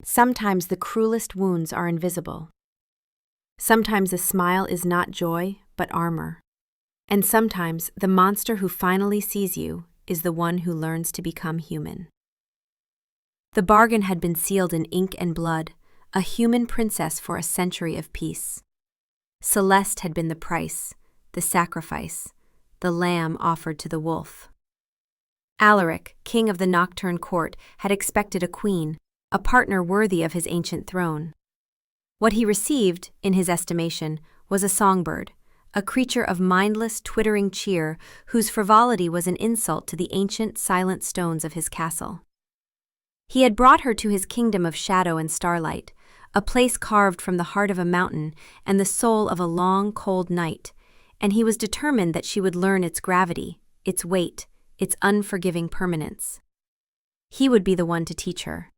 Sometimes the cruelest wounds are invisible. Sometimes a smile is not joy, but armor. And sometimes the monster who finally sees you is the one who learns to become human. The bargain had been sealed in ink and blood, a human princess for a century of peace. Celeste had been the price, the sacrifice, the lamb offered to the wolf. Alaric, king of the Nocturne court, had expected a queen, a partner worthy of his ancient throne. What he received, in his estimation, was a songbird, a creature of mindless, twittering cheer whose frivolity was an insult to the ancient, silent stones of his castle. He had brought her to his kingdom of shadow and starlight, a place carved from the heart of a mountain and the soul of a long, cold night, and he was determined that she would learn its gravity, its weight, its unforgiving permanence. He would be the one to teach her.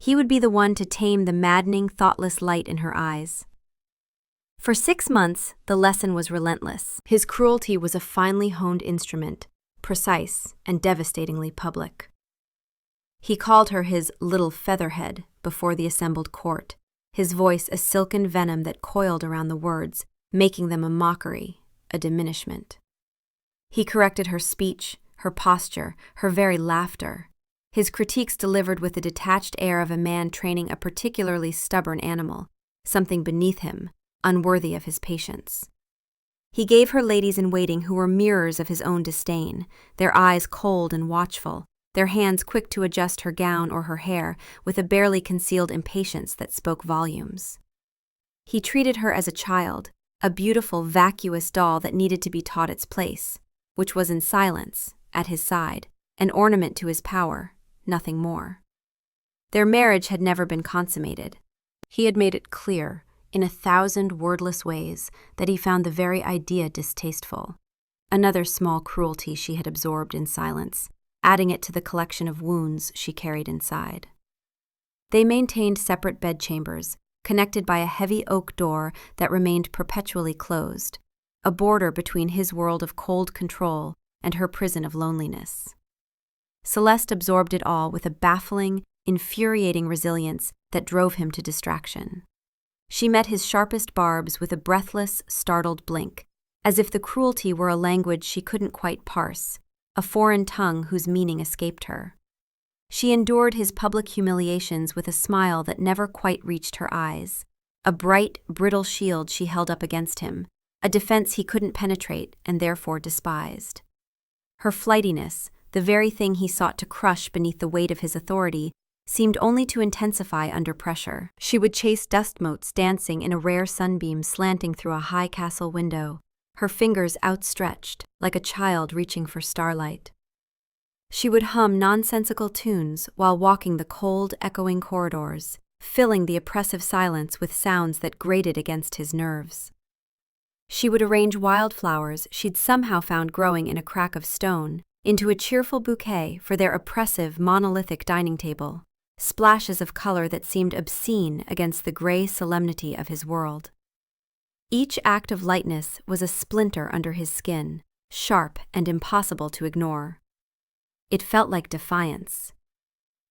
He would be the one to tame the maddening, thoughtless light in her eyes. For 6 months, the lesson was relentless. His cruelty was a finely honed instrument, precise and devastatingly public. He called her his little featherhead before the assembled court, his voice a silken venom that coiled around the words, making them a mockery, a diminishment. He corrected her speech, her posture, her very laughter, his critiques delivered with the detached air of a man training a particularly stubborn animal, something beneath him, unworthy of his patience. He gave her ladies-in-waiting who were mirrors of his own disdain, their eyes cold and watchful, their hands quick to adjust her gown or her hair with a barely concealed impatience that spoke volumes. He treated her as a child, a beautiful, vacuous doll that needed to be taught its place, which was in silence, at his side, an ornament to his power, nothing more. Their marriage had never been consummated. He had made it clear, in 1,000 wordless ways, that he found the very idea distasteful. Another small cruelty she had absorbed in silence, adding it to the collection of wounds she carried inside. They maintained separate bedchambers, connected by a heavy oak door that remained perpetually closed, a border between his world of cold control and her prison of loneliness. Celeste absorbed it all with a baffling, infuriating resilience that drove him to distraction. She met his sharpest barbs with a breathless, startled blink, as if the cruelty were a language she couldn't quite parse, a foreign tongue whose meaning escaped her. She endured his public humiliations with a smile that never quite reached her eyes, a bright, brittle shield she held up against him, a defense he couldn't penetrate and therefore despised. Her flightiness, the very thing he sought to crush beneath the weight of his authority, seemed only to intensify under pressure. She would chase dust motes dancing in a rare sunbeam slanting through a high castle window, her fingers outstretched, like a child reaching for starlight. She would hum nonsensical tunes while walking the cold, echoing corridors, filling the oppressive silence with sounds that grated against his nerves. She would arrange wildflowers she'd somehow found growing in a crack of stone into a cheerful bouquet for their oppressive, monolithic dining table, splashes of color that seemed obscene against the gray solemnity of his world. Each act of lightness was a splinter under his skin, sharp and impossible to ignore. It felt like defiance.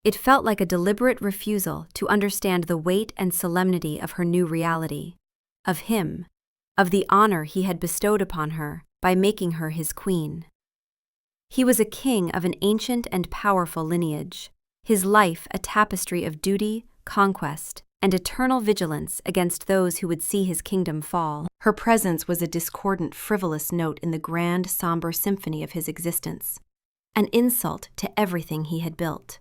It felt like a deliberate refusal to understand the weight and solemnity of her new reality, of him, of the honor he had bestowed upon her by making her his queen. He was a king of an ancient and powerful lineage, his life a tapestry of duty, conquest, and eternal vigilance against those who would see his kingdom fall. Her presence was a discordant, frivolous note in the grand, somber symphony of his existence, an insult to everything he had built.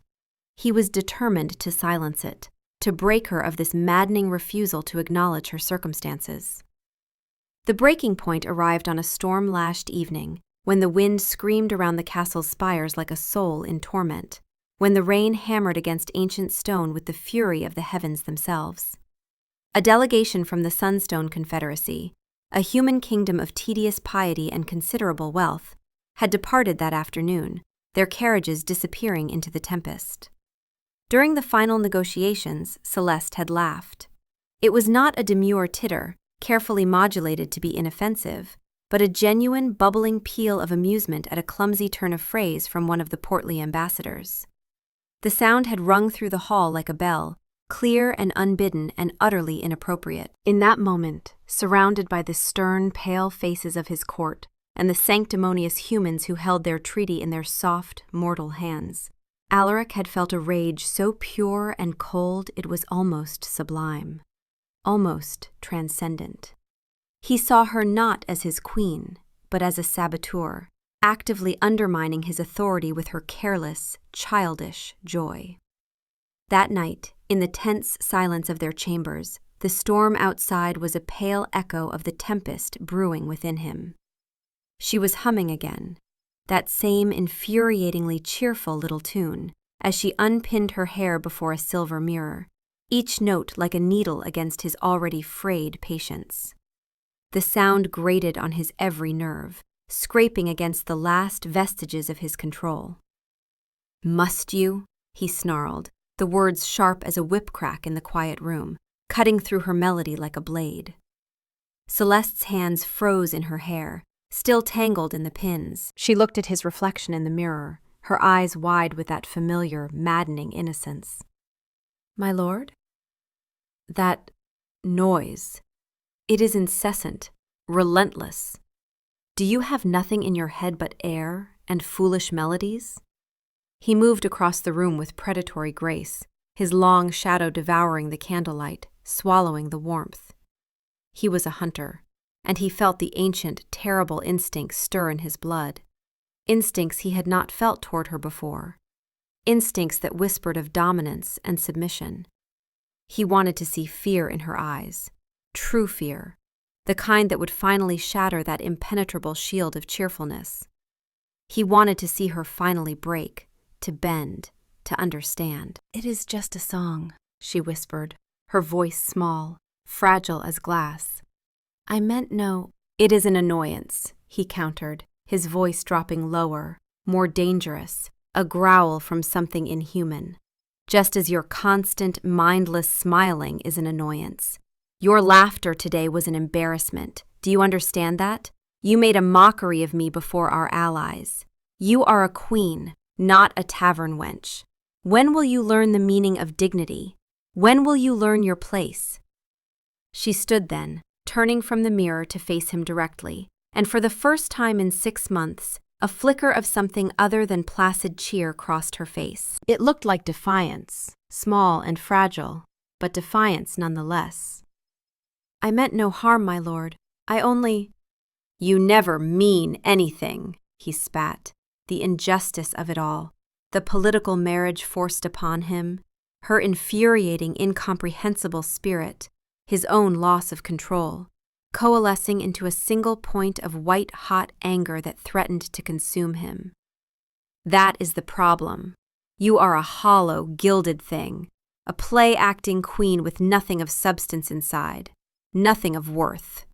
He was determined to silence it, to break her of this maddening refusal to acknowledge her circumstances. The breaking point arrived on a storm-lashed evening, when the wind screamed around the castle's spires like a soul in torment, when the rain hammered against ancient stone with the fury of the heavens themselves. A delegation from the Sunstone Confederacy, a human kingdom of tedious piety and considerable wealth, had departed that afternoon, their carriages disappearing into the tempest. During the final negotiations, Celeste had laughed. It was not a demure titter, carefully modulated to be inoffensive, but a genuine, bubbling peal of amusement at a clumsy turn of phrase from one of the portly ambassadors. The sound had rung through the hall like a bell, clear and unbidden and utterly inappropriate. In that moment, surrounded by the stern, pale faces of his court and the sanctimonious humans who held their treaty in their soft, mortal hands, Alaric had felt a rage so pure and cold it was almost sublime, almost transcendent. He saw her not as his queen, but as a saboteur, actively undermining his authority with her careless, childish joy. That night, in the tense silence of their chambers, the storm outside was a pale echo of the tempest brewing within him. She was humming again, that same infuriatingly cheerful little tune, as she unpinned her hair before a silver mirror, each note like a needle against his already frayed patience. The sound grated on his every nerve, scraping against the last vestiges of his control. "Must you?" he snarled, the words sharp as a whip crack in the quiet room, cutting through her melody like a blade. Celeste's hands froze in her hair, still tangled in the pins. She looked at his reflection in the mirror, her eyes wide with that familiar, maddening innocence. "My lord?" "That noise. It is incessant, relentless. Do you have nothing in your head but air and foolish melodies?" He moved across the room with predatory grace, his long shadow devouring the candlelight, swallowing the warmth. He was a hunter, and he felt the ancient, terrible instincts stir in his blood, instincts he had not felt toward her before, instincts that whispered of dominance and submission. He wanted to see fear in her eyes, true fear, the kind that would finally shatter that impenetrable shield of cheerfulness. He wanted to see her finally break, to bend, to understand. "It is just a song," she whispered, her voice small, fragile as glass. "I meant no—" "It is an annoyance," he countered, his voice dropping lower, more dangerous, a growl from something inhuman. "Just as your constant, mindless smiling is an annoyance. Your laughter today was an embarrassment. Do you understand that? You made a mockery of me before our allies. You are a queen, not a tavern wench. When will you learn the meaning of dignity? When will you learn your place?" She stood then, turning from the mirror to face him directly, and for the first time in 6 months, a flicker of something other than placid cheer crossed her face. It looked like defiance, small and fragile, but defiance nonetheless. "I meant no harm, my lord. I only—" "You never mean anything," he spat. The injustice of it all, the political marriage forced upon him, her infuriating, incomprehensible spirit, his own loss of control, coalescing into a single point of white-hot anger that threatened to consume him. "That is the problem. You are a hollow, gilded thing, a play-acting queen with nothing of substance inside, nothing of worth."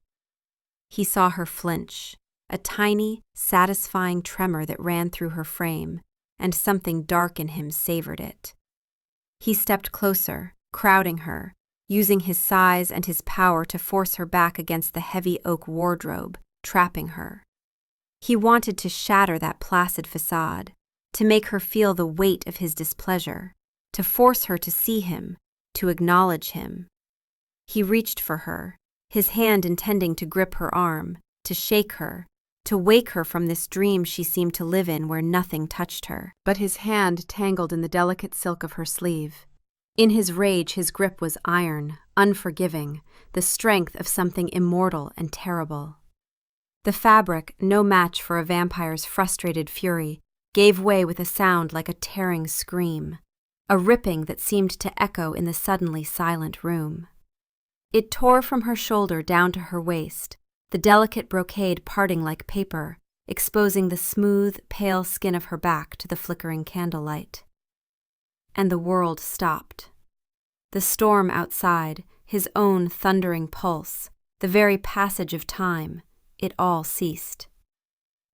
He saw her flinch, a tiny, satisfying tremor that ran through her frame, and something dark in him savored it. He stepped closer, crowding her, using his size and his power to force her back against the heavy oak wardrobe, trapping her. He wanted to shatter that placid facade, to make her feel the weight of his displeasure, to force her to see him, to acknowledge him. He reached for her, his hand intending to grip her arm, to shake her, to wake her from this dream she seemed to live in where nothing touched her. But his hand tangled in the delicate silk of her sleeve. In his rage, his grip was iron, unforgiving, the strength of something immortal and terrible. The fabric, no match for a vampire's frustrated fury, gave way with a sound like a tearing scream, a ripping that seemed to echo in the suddenly silent room. It tore from her shoulder down to her waist, the delicate brocade parting like paper, exposing the smooth, pale skin of her back to the flickering candlelight. And the world stopped. The storm outside, his own thundering pulse, the very passage of time, it all ceased.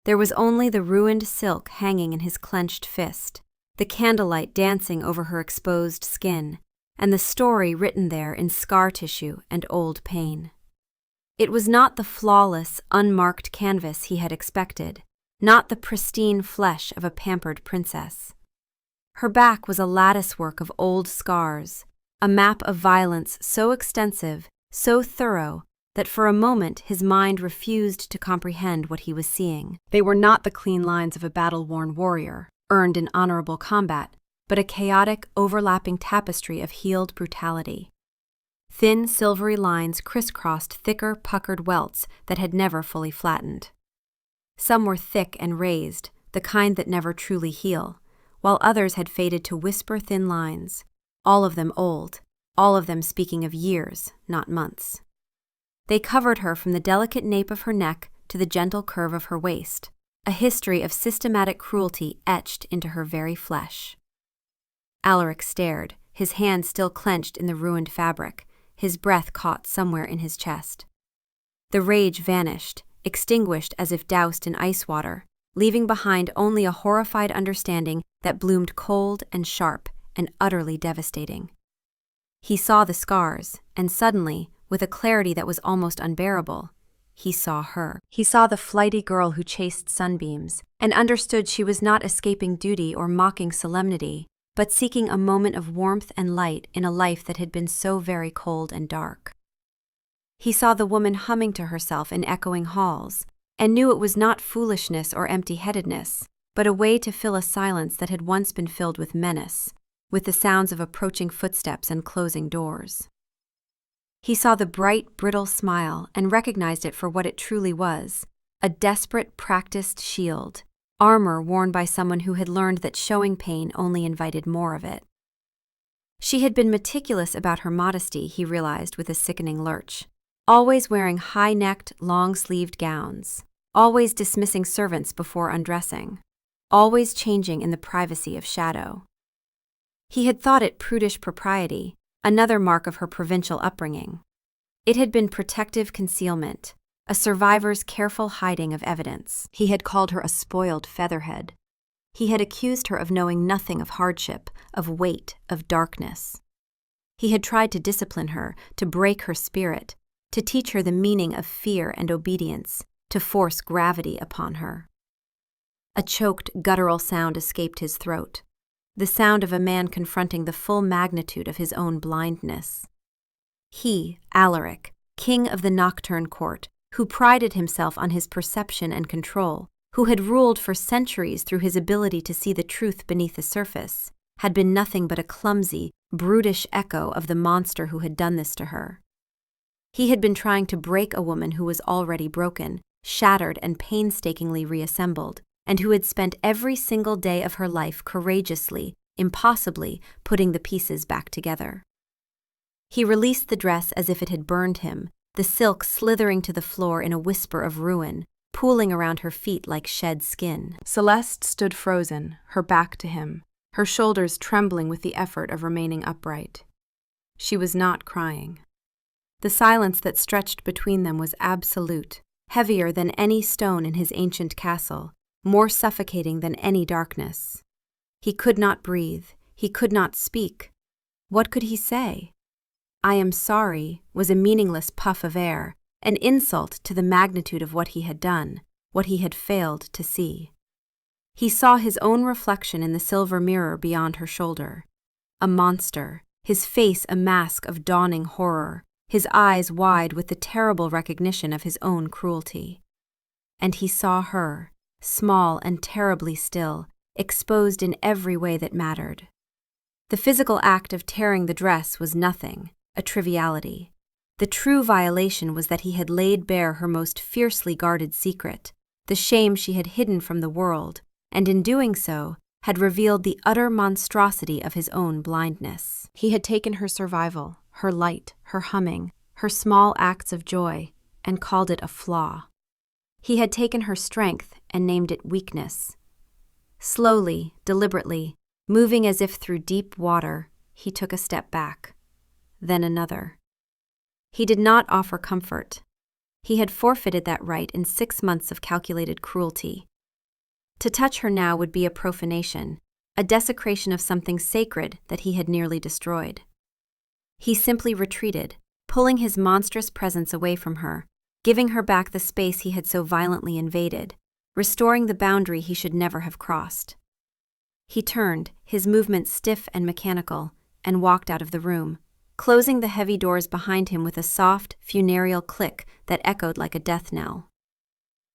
There was only the ruined silk hanging in his clenched fist, the candlelight dancing over her exposed skin, and the story written there in scar tissue and old pain. It was not the flawless, unmarked canvas he had expected, not the pristine flesh of a pampered princess. Her back was a latticework of old scars, a map of violence so extensive, so thorough, that for a moment his mind refused to comprehend what he was seeing. They were not the clean lines of a battle-worn warrior, earned in honorable combat, but a chaotic, overlapping tapestry of healed brutality. Thin, silvery lines crisscrossed thicker, puckered welts that had never fully flattened. Some were thick and raised, the kind that never truly heal, while others had faded to whisper-thin lines, all of them old, all of them speaking of years, not months. They covered her from the delicate nape of her neck to the gentle curve of her waist, a history of systematic cruelty etched into her very flesh. Alaric stared, his hand still clenched in the ruined fabric, his breath caught somewhere in his chest. The rage vanished, extinguished as if doused in ice water, leaving behind only a horrified understanding that bloomed cold and sharp and utterly devastating. He saw the scars, and suddenly, with a clarity that was almost unbearable, he saw her. He saw the flighty girl who chased sunbeams, and understood she was not escaping duty or mocking solemnity, but seeking a moment of warmth and light in a life that had been so very cold and dark. He saw the woman humming to herself in echoing halls, and knew it was not foolishness or empty-headedness, but a way to fill a silence that had once been filled with menace, with the sounds of approaching footsteps and closing doors. He saw the bright, brittle smile and recognized it for what it truly was, a desperate, practiced shield, armor worn by someone who had learned that showing pain only invited more of it. She had been meticulous about her modesty, he realized with a sickening lurch, always wearing high-necked, long-sleeved gowns, always dismissing servants before undressing, always changing in the privacy of shadow. He had thought it prudish propriety, another mark of her provincial upbringing. It had been protective concealment, a survivor's careful hiding of evidence. He had called her a spoiled featherhead. He had accused her of knowing nothing of hardship, of weight, of darkness. He had tried to discipline her, to break her spirit, to teach her the meaning of fear and obedience, to force gravity upon her. A choked, guttural sound escaped his throat, the sound of a man confronting the full magnitude of his own blindness. He, Alaric, king of the Nocturne Court, who prided himself on his perception and control, who had ruled for centuries through his ability to see the truth beneath the surface, had been nothing but a clumsy, brutish echo of the monster who had done this to her. He had been trying to break a woman who was already broken, shattered and painstakingly reassembled, and who had spent every single day of her life courageously, impossibly, putting the pieces back together. He released the dress as if it had burned him, the silk slithering to the floor in a whisper of ruin, pooling around her feet like shed skin. Celeste stood frozen, her back to him, her shoulders trembling with the effort of remaining upright. She was not crying. The silence that stretched between them was absolute, heavier than any stone in his ancient castle, more suffocating than any darkness. He could not breathe, he could not speak. What could he say? "I am sorry" was a meaningless puff of air, an insult to the magnitude of what he had done, what he had failed to see. He saw his own reflection in the silver mirror beyond her shoulder. A monster, his face a mask of dawning horror, his eyes wide with the terrible recognition of his own cruelty. And he saw her, small and terribly still, exposed in every way that mattered. The physical act of tearing the dress was nothing, a triviality. The true violation was that he had laid bare her most fiercely guarded secret, the shame she had hidden from the world, and in doing so, had revealed the utter monstrosity of his own blindness. He had taken her survival, her light, her humming, her small acts of joy, and called it a flaw. He had taken her strength and named it weakness. Slowly, deliberately, moving as if through deep water, he took a step back, then another. He did not offer comfort. He had forfeited that right in 6 months of calculated cruelty. To touch her now would be a profanation, a desecration of something sacred that he had nearly destroyed. He simply retreated, pulling his monstrous presence away from her, giving her back the space he had so violently invaded, restoring the boundary he should never have crossed. He turned, his movements stiff and mechanical, and walked out of the room, closing the heavy doors behind him with a soft, funereal click that echoed like a death knell.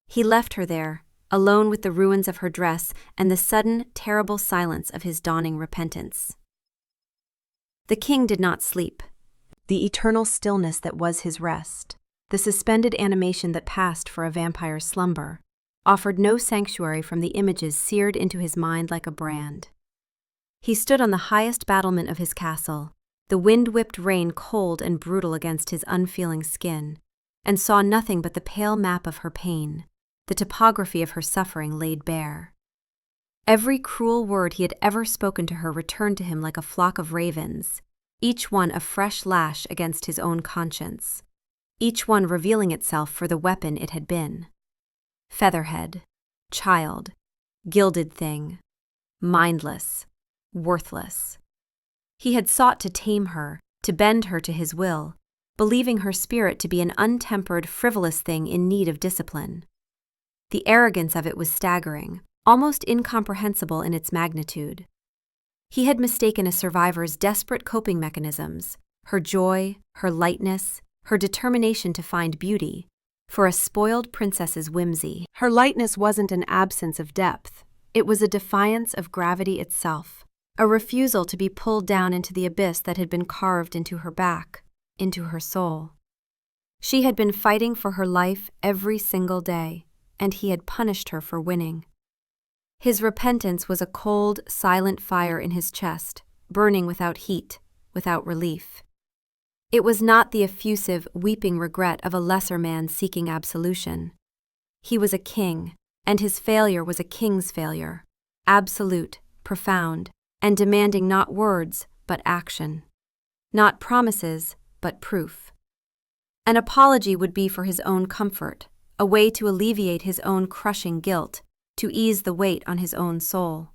He left her there, alone with the ruins of her dress and the sudden, terrible silence of his dawning repentance. The king did not sleep. The eternal stillness that was his rest, the suspended animation that passed for a vampire's slumber, offered no sanctuary from the images seared into his mind like a brand. He stood on the highest battlement of his castle, the wind-whipped rain cold and brutal against his unfeeling skin, and saw nothing but the pale map of her pain, the topography of her suffering laid bare. Every cruel word he had ever spoken to her returned to him like a flock of ravens, each one a fresh lash against his own conscience, each one revealing itself for the weapon it had been. Featherhead, child, gilded thing, mindless, worthless. He had sought to tame her, to bend her to his will, believing her spirit to be an untempered, frivolous thing in need of discipline. The arrogance of it was staggering, almost incomprehensible in its magnitude. He had mistaken a survivor's desperate coping mechanisms, her joy, her lightness, her determination to find beauty, for a spoiled princess's whimsy. Her lightness wasn't an absence of depth. It was a defiance of gravity itself, a refusal to be pulled down into the abyss that had been carved into her back, into her soul. She had been fighting for her life every single day, and he had punished her for winning. His repentance was a cold, silent fire in his chest, burning without heat, without relief. It was not the effusive, weeping regret of a lesser man seeking absolution. He was a king, and his failure was a king's failure, absolute, profound, and demanding not words, but action. Not promises, but proof. An apology would be for his own comfort, a way to alleviate his own crushing guilt, to ease the weight on his own soul.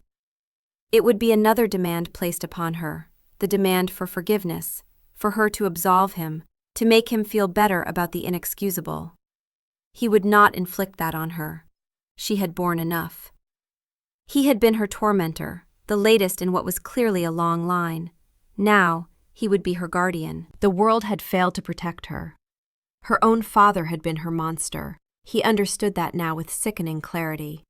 It would be another demand placed upon her, the demand for forgiveness, for her to absolve him, to make him feel better about the inexcusable. He would not inflict that on her. She had borne enough. He had been her tormentor, the latest in what was clearly a long line. Now, he would be her guardian. The world had failed to protect her. Her own father had been her monster. He understood that now with sickening clarity.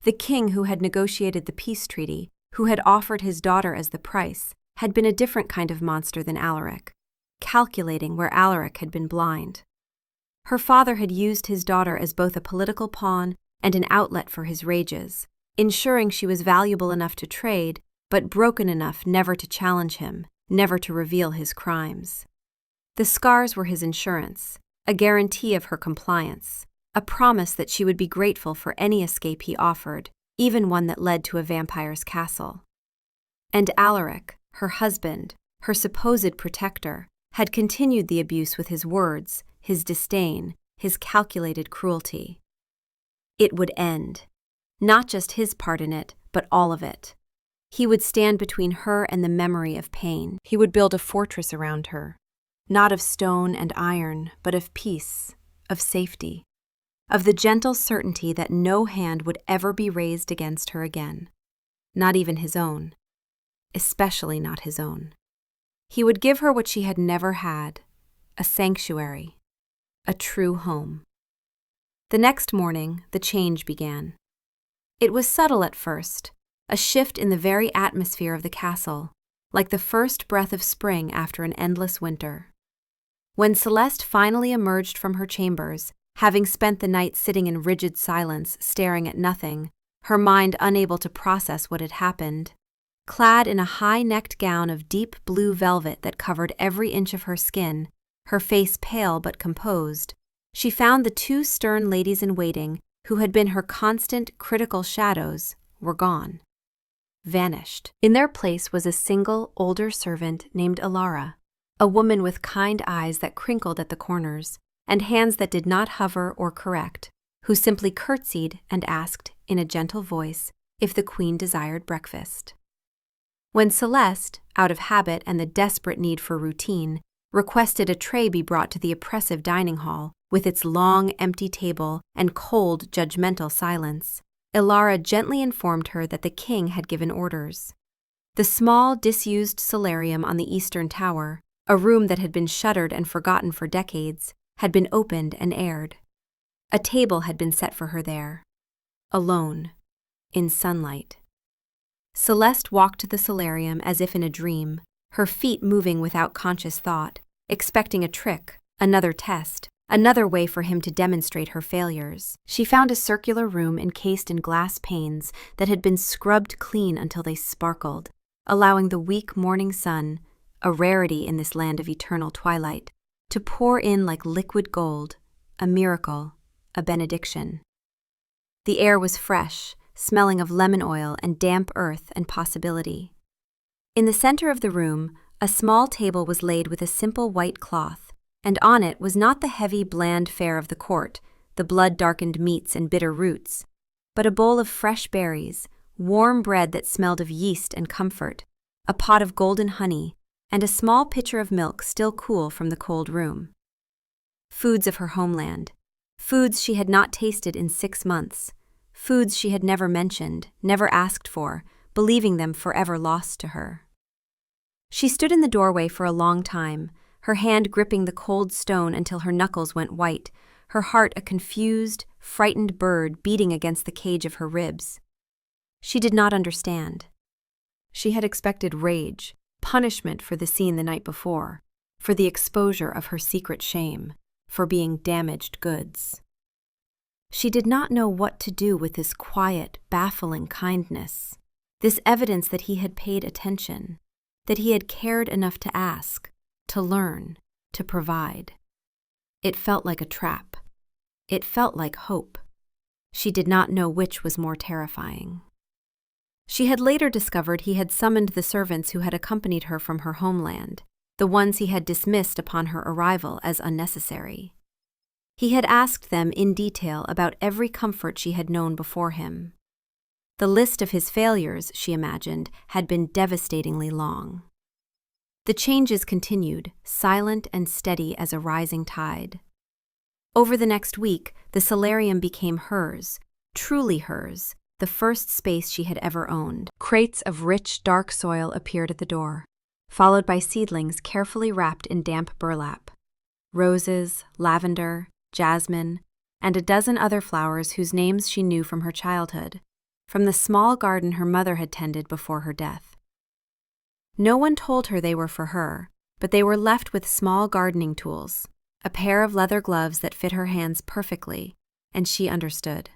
The king who had negotiated the peace treaty, who had offered his daughter as the price, had been a different kind of monster than Alaric, calculating where Alaric had been blind. Her father had used his daughter as both a political pawn and an outlet for his rages, ensuring she was valuable enough to trade, but broken enough never to challenge him, never to reveal his crimes. The scars were his insurance, a guarantee of her compliance, a promise that she would be grateful for any escape he offered, even one that led to a vampire's castle. And Alaric, her husband, her supposed protector, had continued the abuse with his words, his disdain, his calculated cruelty. It would end. Not just his part in it, but all of it. He would stand between her and the memory of pain. He would build a fortress around her, not of stone and iron, but of peace, of safety, of the gentle certainty that no hand would ever be raised against her again, not even his own, especially not his own. He would give her what she had never had, a sanctuary, a true home. The next morning, the change began. It was subtle at first, a shift in the very atmosphere of the castle, like the first breath of spring after an endless winter. When Celeste finally emerged from her chambers, having spent the night sitting in rigid silence, staring at nothing, her mind unable to process what had happened, clad in a high-necked gown of deep blue velvet that covered every inch of her skin, her face pale but composed, she found the two stern ladies-in-waiting, who had been her constant, critical shadows, were gone. Vanished. In their place was a single, older servant named Ilara, a woman with kind eyes that crinkled at the corners, and hands that did not hover or correct, who simply curtsied and asked, in a gentle voice, if the queen desired breakfast. When Celeste, out of habit and the desperate need for routine, requested a tray be brought to the oppressive dining hall, with its long, empty table and cold, judgmental silence, Ilara gently informed her that the king had given orders. The small, disused solarium on the eastern tower, A room that had been shuttered and forgotten for decades had been opened and aired. A table had been set for her there, alone, in sunlight. Celeste walked to the solarium as if in a dream, her feet moving without conscious thought, expecting a trick, another test, another way for him to demonstrate her failures. She found a circular room encased in glass panes that had been scrubbed clean until they sparkled, allowing the weak morning sun, a rarity in this land of eternal twilight, to pour in like liquid gold, a miracle, a benediction. The air was fresh, smelling of lemon oil and damp earth and possibility. In the center of the room, a small table was laid with a simple white cloth, and on it was not the heavy, bland fare of the court, the blood-darkened meats and bitter roots, but a bowl of fresh berries, warm bread that smelled of yeast and comfort, a pot of golden honey, and a small pitcher of milk still cool from the cold room. Foods of her homeland, foods she had not tasted in 6 months, foods she had never mentioned, never asked for, believing them forever lost to her. She stood in the doorway for a long time, her hand gripping the cold stone until her knuckles went white, her heart a confused, frightened bird beating against the cage of her ribs. She did not understand. She had expected rage, punishment for the scene the night before, for the exposure of her secret shame, for being damaged goods. She did not know what to do with this quiet, baffling kindness, this evidence that he had paid attention, that he had cared enough to ask, to learn, to provide. It felt like a trap. It felt like hope. She did not know which was more terrifying. She had later discovered he had summoned the servants who had accompanied her from her homeland, the ones he had dismissed upon her arrival as unnecessary. He had asked them in detail about every comfort she had known before him. The list of his failures, she imagined, had been devastatingly long. The changes continued, silent and steady as a rising tide. Over the next week, the solarium became hers, truly hers, the first space she had ever owned. Crates of rich, dark soil appeared at the door, followed by seedlings carefully wrapped in damp burlap. Roses, lavender, jasmine, and a dozen other flowers whose names she knew from her childhood, from the small garden her mother had tended before her death. No one told her they were for her, but they were left with small gardening tools, a pair of leather gloves that fit her hands perfectly, and she understood.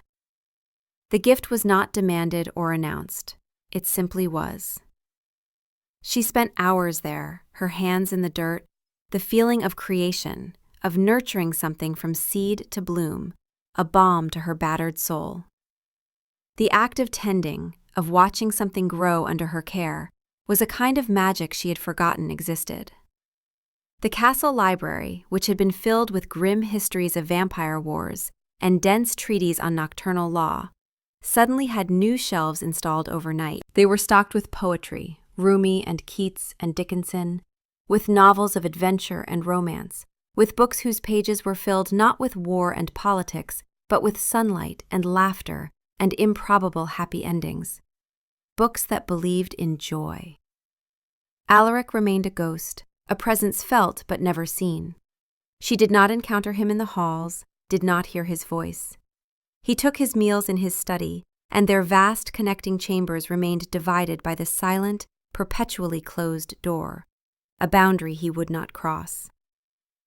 The gift was not demanded or announced. It simply was. She spent hours there, her hands in the dirt, the feeling of creation, of nurturing something from seed to bloom, a balm to her battered soul. The act of tending, of watching something grow under her care, was a kind of magic she had forgotten existed. The castle library, which had been filled with grim histories of vampire wars and dense treatises on nocturnal law, suddenly had new shelves installed overnight. They were stocked with poetry, Rumi and Keats and Dickinson, with novels of adventure and romance, with books whose pages were filled not with war and politics, but with sunlight and laughter and improbable happy endings. Books that believed in joy. Alaric remained a ghost, a presence felt but never seen. She did not encounter him in the halls, did not hear his voice. He took his meals in his study, and their vast connecting chambers remained divided by the silent, perpetually closed door, a boundary he would not cross.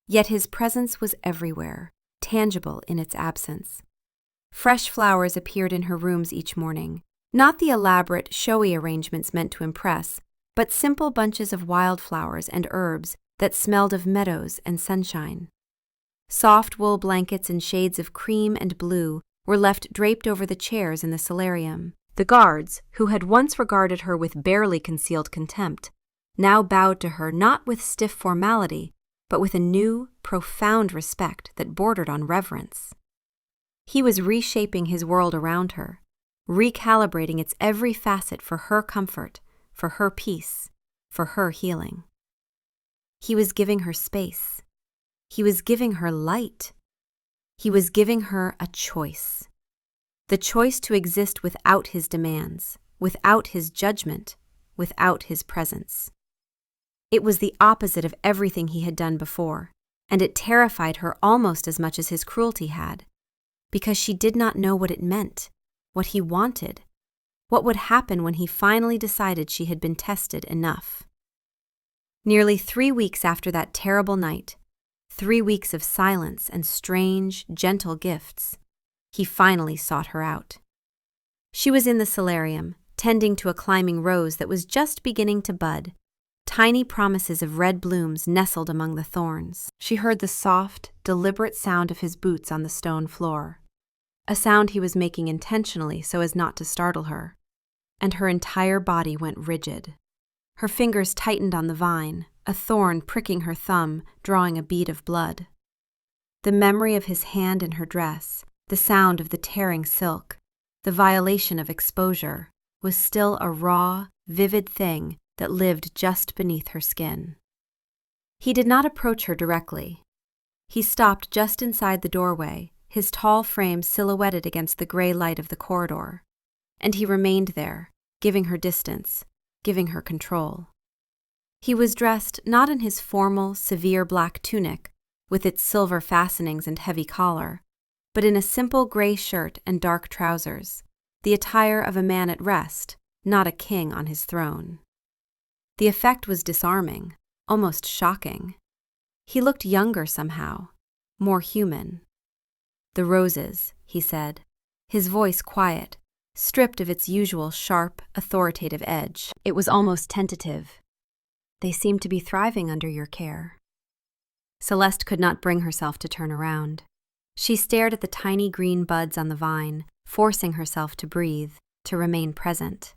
Yet his presence was everywhere, tangible in its absence. Fresh flowers appeared in her rooms each morning, not the elaborate, showy arrangements meant to impress, but simple bunches of wildflowers and herbs that smelled of meadows and sunshine. Soft wool blankets in shades of cream and blue were left draped over the chairs in the solarium. The guards, who had once regarded her with barely concealed contempt, now bowed to her not with stiff formality, but with a new, profound respect that bordered on reverence. He was reshaping his world around her, recalibrating its every facet for her comfort, for her peace, for her healing. He was giving her space. He was giving her light. He was giving her a choice. The choice to exist without his demands, without his judgment, without his presence. It was the opposite of everything he had done before, and it terrified her almost as much as his cruelty had, because she did not know what it meant, what he wanted, what would happen when he finally decided she had been tested enough. Nearly 3 weeks after that terrible night, 3 weeks of silence and strange, gentle gifts, he finally sought her out. She was in the solarium, tending to a climbing rose that was just beginning to bud. Tiny promises of red blooms nestled among the thorns. She heard the soft, deliberate sound of his boots on the stone floor, a sound he was making intentionally so as not to startle her, and her entire body went rigid. Her fingers tightened on the vine, a thorn pricking her thumb, drawing a bead of blood. The memory of his hand in her dress, the sound of the tearing silk, the violation of exposure, was still a raw, vivid thing that lived just beneath her skin. He did not approach her directly. He stopped just inside the doorway, his tall frame silhouetted against the gray light of the corridor, and he remained there, giving her distance, giving her control. He was dressed not in his formal, severe black tunic, with its silver fastenings and heavy collar, but in a simple gray shirt and dark trousers, the attire of a man at rest, not a king on his throne. The effect was disarming, almost shocking. He looked younger somehow, more human. "The roses," he said, his voice quiet, stripped of its usual sharp, authoritative edge. It was almost tentative. "They seem to be thriving under your care." Celeste could not bring herself to turn around. She stared at the tiny green buds on the vine, forcing herself to breathe, to remain present.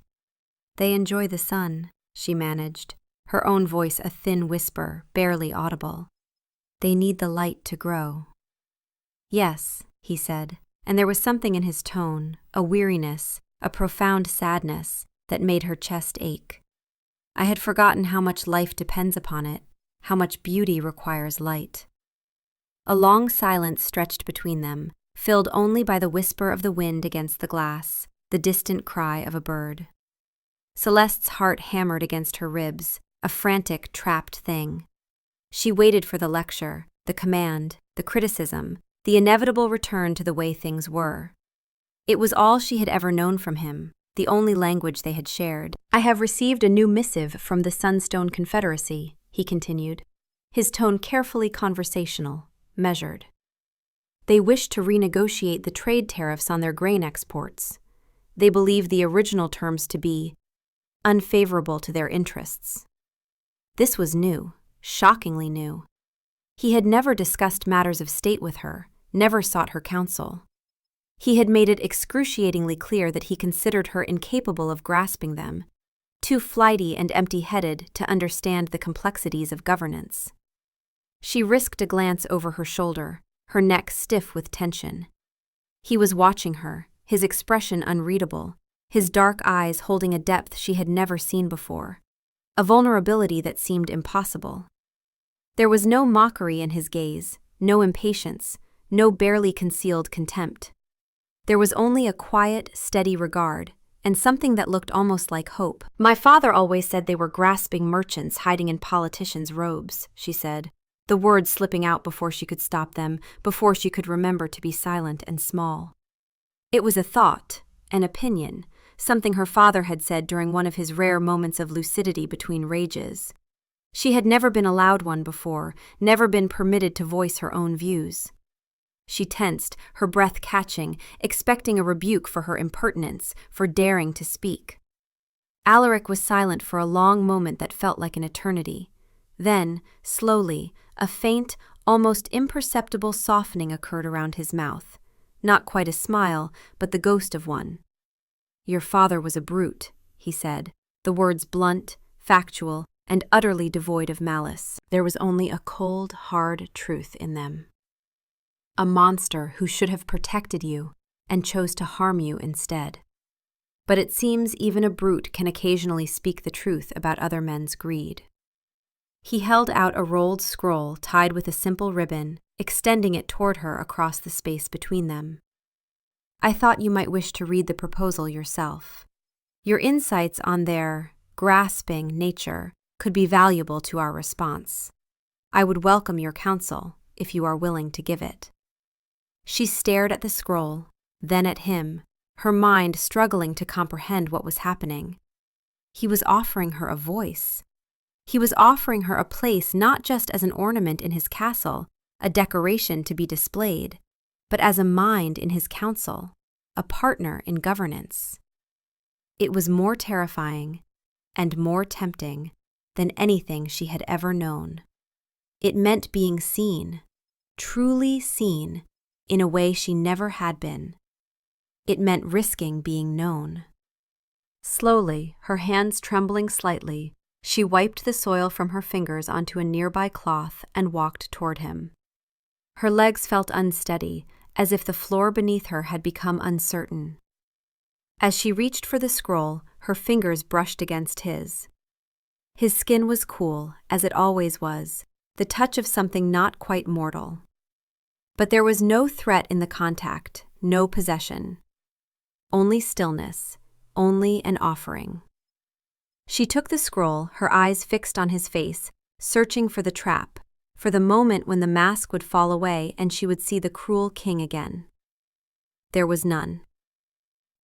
"They enjoy the sun," she managed, her own voice a thin whisper, barely audible. "They need the light to grow." "Yes," he said, and there was something in his tone, a weariness, a profound sadness, that made her chest ache. "I had forgotten how much life depends upon it, how much beauty requires light." A long silence stretched between them, filled only by the whisper of the wind against the glass, the distant cry of a bird. Celeste's heart hammered against her ribs, a frantic, trapped thing. She waited for the lecture, the command, the criticism, the inevitable return to the way things were. It was all she had ever known from him, the only language they had shared. "I have received a new missive from the Sunstone Confederacy," he continued, his tone carefully conversational, measured. "They wish to renegotiate the trade tariffs on their grain exports. They believe the original terms to be unfavorable to their interests." This was new, shockingly new. He had never discussed matters of state with her, never sought her counsel. He had made it excruciatingly clear that he considered her incapable of grasping them, too flighty and empty-headed to understand the complexities of governance. She risked a glance over her shoulder, her neck stiff with tension. He was watching her, his expression unreadable, his dark eyes holding a depth she had never seen before, a vulnerability that seemed impossible. There was no mockery in his gaze, no impatience, no barely concealed contempt. There was only a quiet, steady regard, and something that looked almost like hope. "My father always said they were grasping merchants hiding in politicians' robes," she said, the words slipping out before she could stop them, before she could remember to be silent and small. It was a thought, an opinion, something her father had said during one of his rare moments of lucidity between rages. She had never been allowed one before, never been permitted to voice her own views. She tensed, her breath catching, expecting a rebuke for her impertinence, for daring to speak. Alaric was silent for a long moment that felt like an eternity. Then, slowly, a faint, almost imperceptible softening occurred around his mouth. Not quite a smile, but the ghost of one. "Your father was a brute," he said, the words blunt, factual, and utterly devoid of malice. There was only a cold, hard truth in them. "A monster who should have protected you and chose to harm you instead. But it seems even a brute can occasionally speak the truth about other men's greed." He held out a rolled scroll tied with a simple ribbon, extending it toward her across the space between them. "I thought you might wish to read the proposal yourself. Your insights on their grasping nature could be valuable to our response. I would welcome your counsel, if you are willing to give it." She stared at the scroll, then at him, her mind struggling to comprehend what was happening. He was offering her a voice. He was offering her a place not just as an ornament in his castle, a decoration to be displayed, but as a mind in his council, a partner in governance. It was more terrifying and more tempting than anything she had ever known. It meant being seen, truly seen, in a way she never had been. It meant risking being known. Slowly, her hands trembling slightly, she wiped the soil from her fingers onto a nearby cloth and walked toward him. Her legs felt unsteady, as if the floor beneath her had become uncertain. As she reached for the scroll, her fingers brushed against his. His skin was cool, as it always was, the touch of something not quite mortal. But there was no threat in the contact, no possession. Only stillness, only an offering. She took the scroll, her eyes fixed on his face, searching for the trap, for the moment when the mask would fall away and she would see the cruel king again. There was none.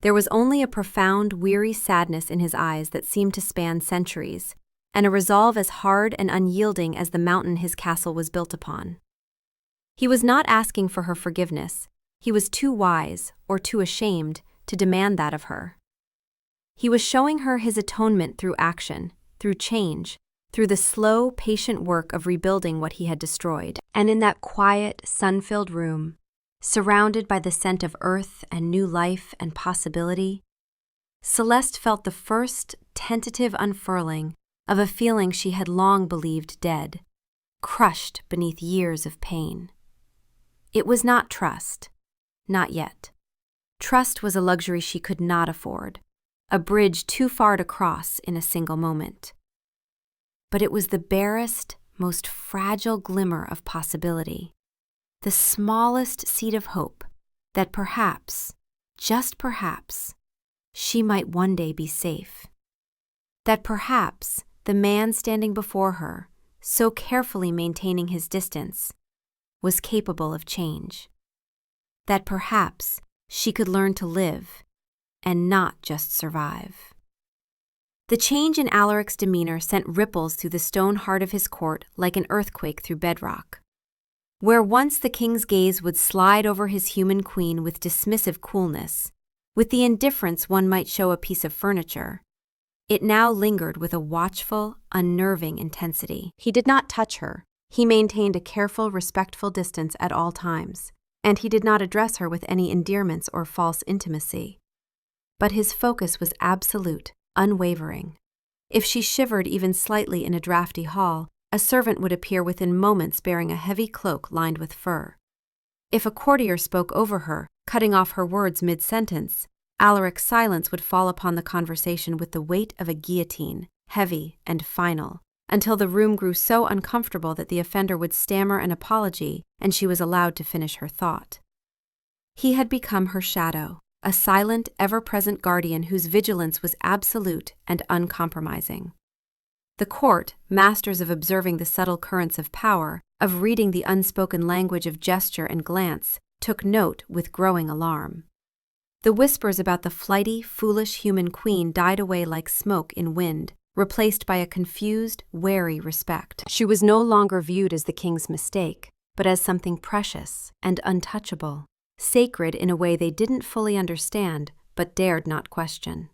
There was only a profound, weary sadness in his eyes that seemed to span centuries, and a resolve as hard and unyielding as the mountain his castle was built upon. He was not asking for her forgiveness. He was too wise, or too ashamed, to demand that of her. He was showing her his atonement through action, through change, through the slow, patient work of rebuilding what he had destroyed. And in that quiet, sun-filled room, surrounded by the scent of earth and new life and possibility, Celeste felt the first tentative unfurling of a feeling she had long believed dead, crushed beneath years of pain. It was not trust, not yet. Trust was a luxury she could not afford, a bridge too far to cross in a single moment. But it was the barest, most fragile glimmer of possibility, the smallest seed of hope that perhaps, just perhaps, she might one day be safe. That perhaps the man standing before her, so carefully maintaining his distance, was capable of change. That perhaps she could learn to live and not just survive. The change in Alaric's demeanor sent ripples through the stone heart of his court like an earthquake through bedrock. Where once the king's gaze would slide over his human queen with dismissive coolness, with the indifference one might show a piece of furniture, it now lingered with a watchful, unnerving intensity. He did not touch her. He maintained a careful, respectful distance at all times, and he did not address her with any endearments or false intimacy. But his focus was absolute, unwavering. If she shivered even slightly in a drafty hall, a servant would appear within moments bearing a heavy cloak lined with fur. If a courtier spoke over her, cutting off her words mid-sentence, Alaric's silence would fall upon the conversation with the weight of a guillotine, heavy and final, until the room grew so uncomfortable that the offender would stammer an apology and she was allowed to finish her thought. He had become her shadow, a silent, ever-present guardian whose vigilance was absolute and uncompromising. The court, masters of observing the subtle currents of power, of reading the unspoken language of gesture and glance, took note with growing alarm. The whispers about the flighty, foolish human queen died away like smoke in wind, replaced by a confused, wary respect. She was no longer viewed as the king's mistake, but as something precious and untouchable, sacred in a way they didn't fully understand but dared not question.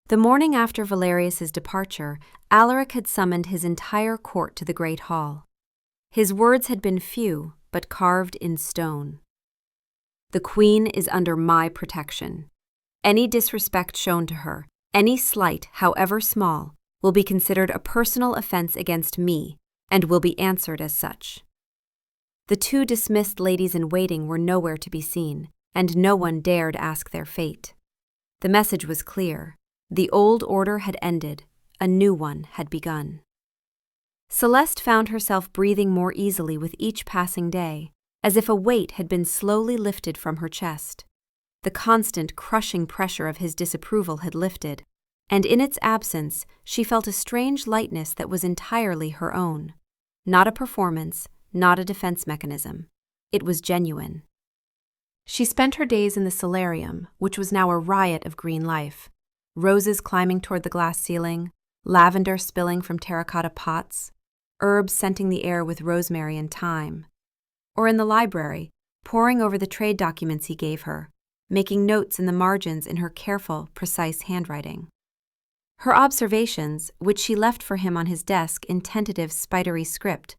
The morning after Valerius's departure, Alaric had summoned his entire court to the great hall. His words had been few, but carved in stone. The queen is under my protection. Any disrespect shown to her, any slight, however small, will be considered a personal offense against me, and will be answered as such. The two dismissed ladies-in-waiting were nowhere to be seen, and no one dared ask their fate. The message was clear. The old order had ended, a new one had begun. Celeste found herself breathing more easily with each passing day, as if a weight had been slowly lifted from her chest. The constant, crushing pressure of his disapproval had lifted, and in its absence she felt a strange lightness that was entirely her own. Not a performance, not a defense mechanism. It was genuine. She spent her days in the solarium, which was now a riot of green life. Roses climbing toward the glass ceiling, lavender spilling from terracotta pots, herbs scenting the air with rosemary and thyme. Or in the library, poring over the trade documents he gave her, making notes in the margins in her careful, precise handwriting. Her observations, which she left for him on his desk in tentative, spidery script,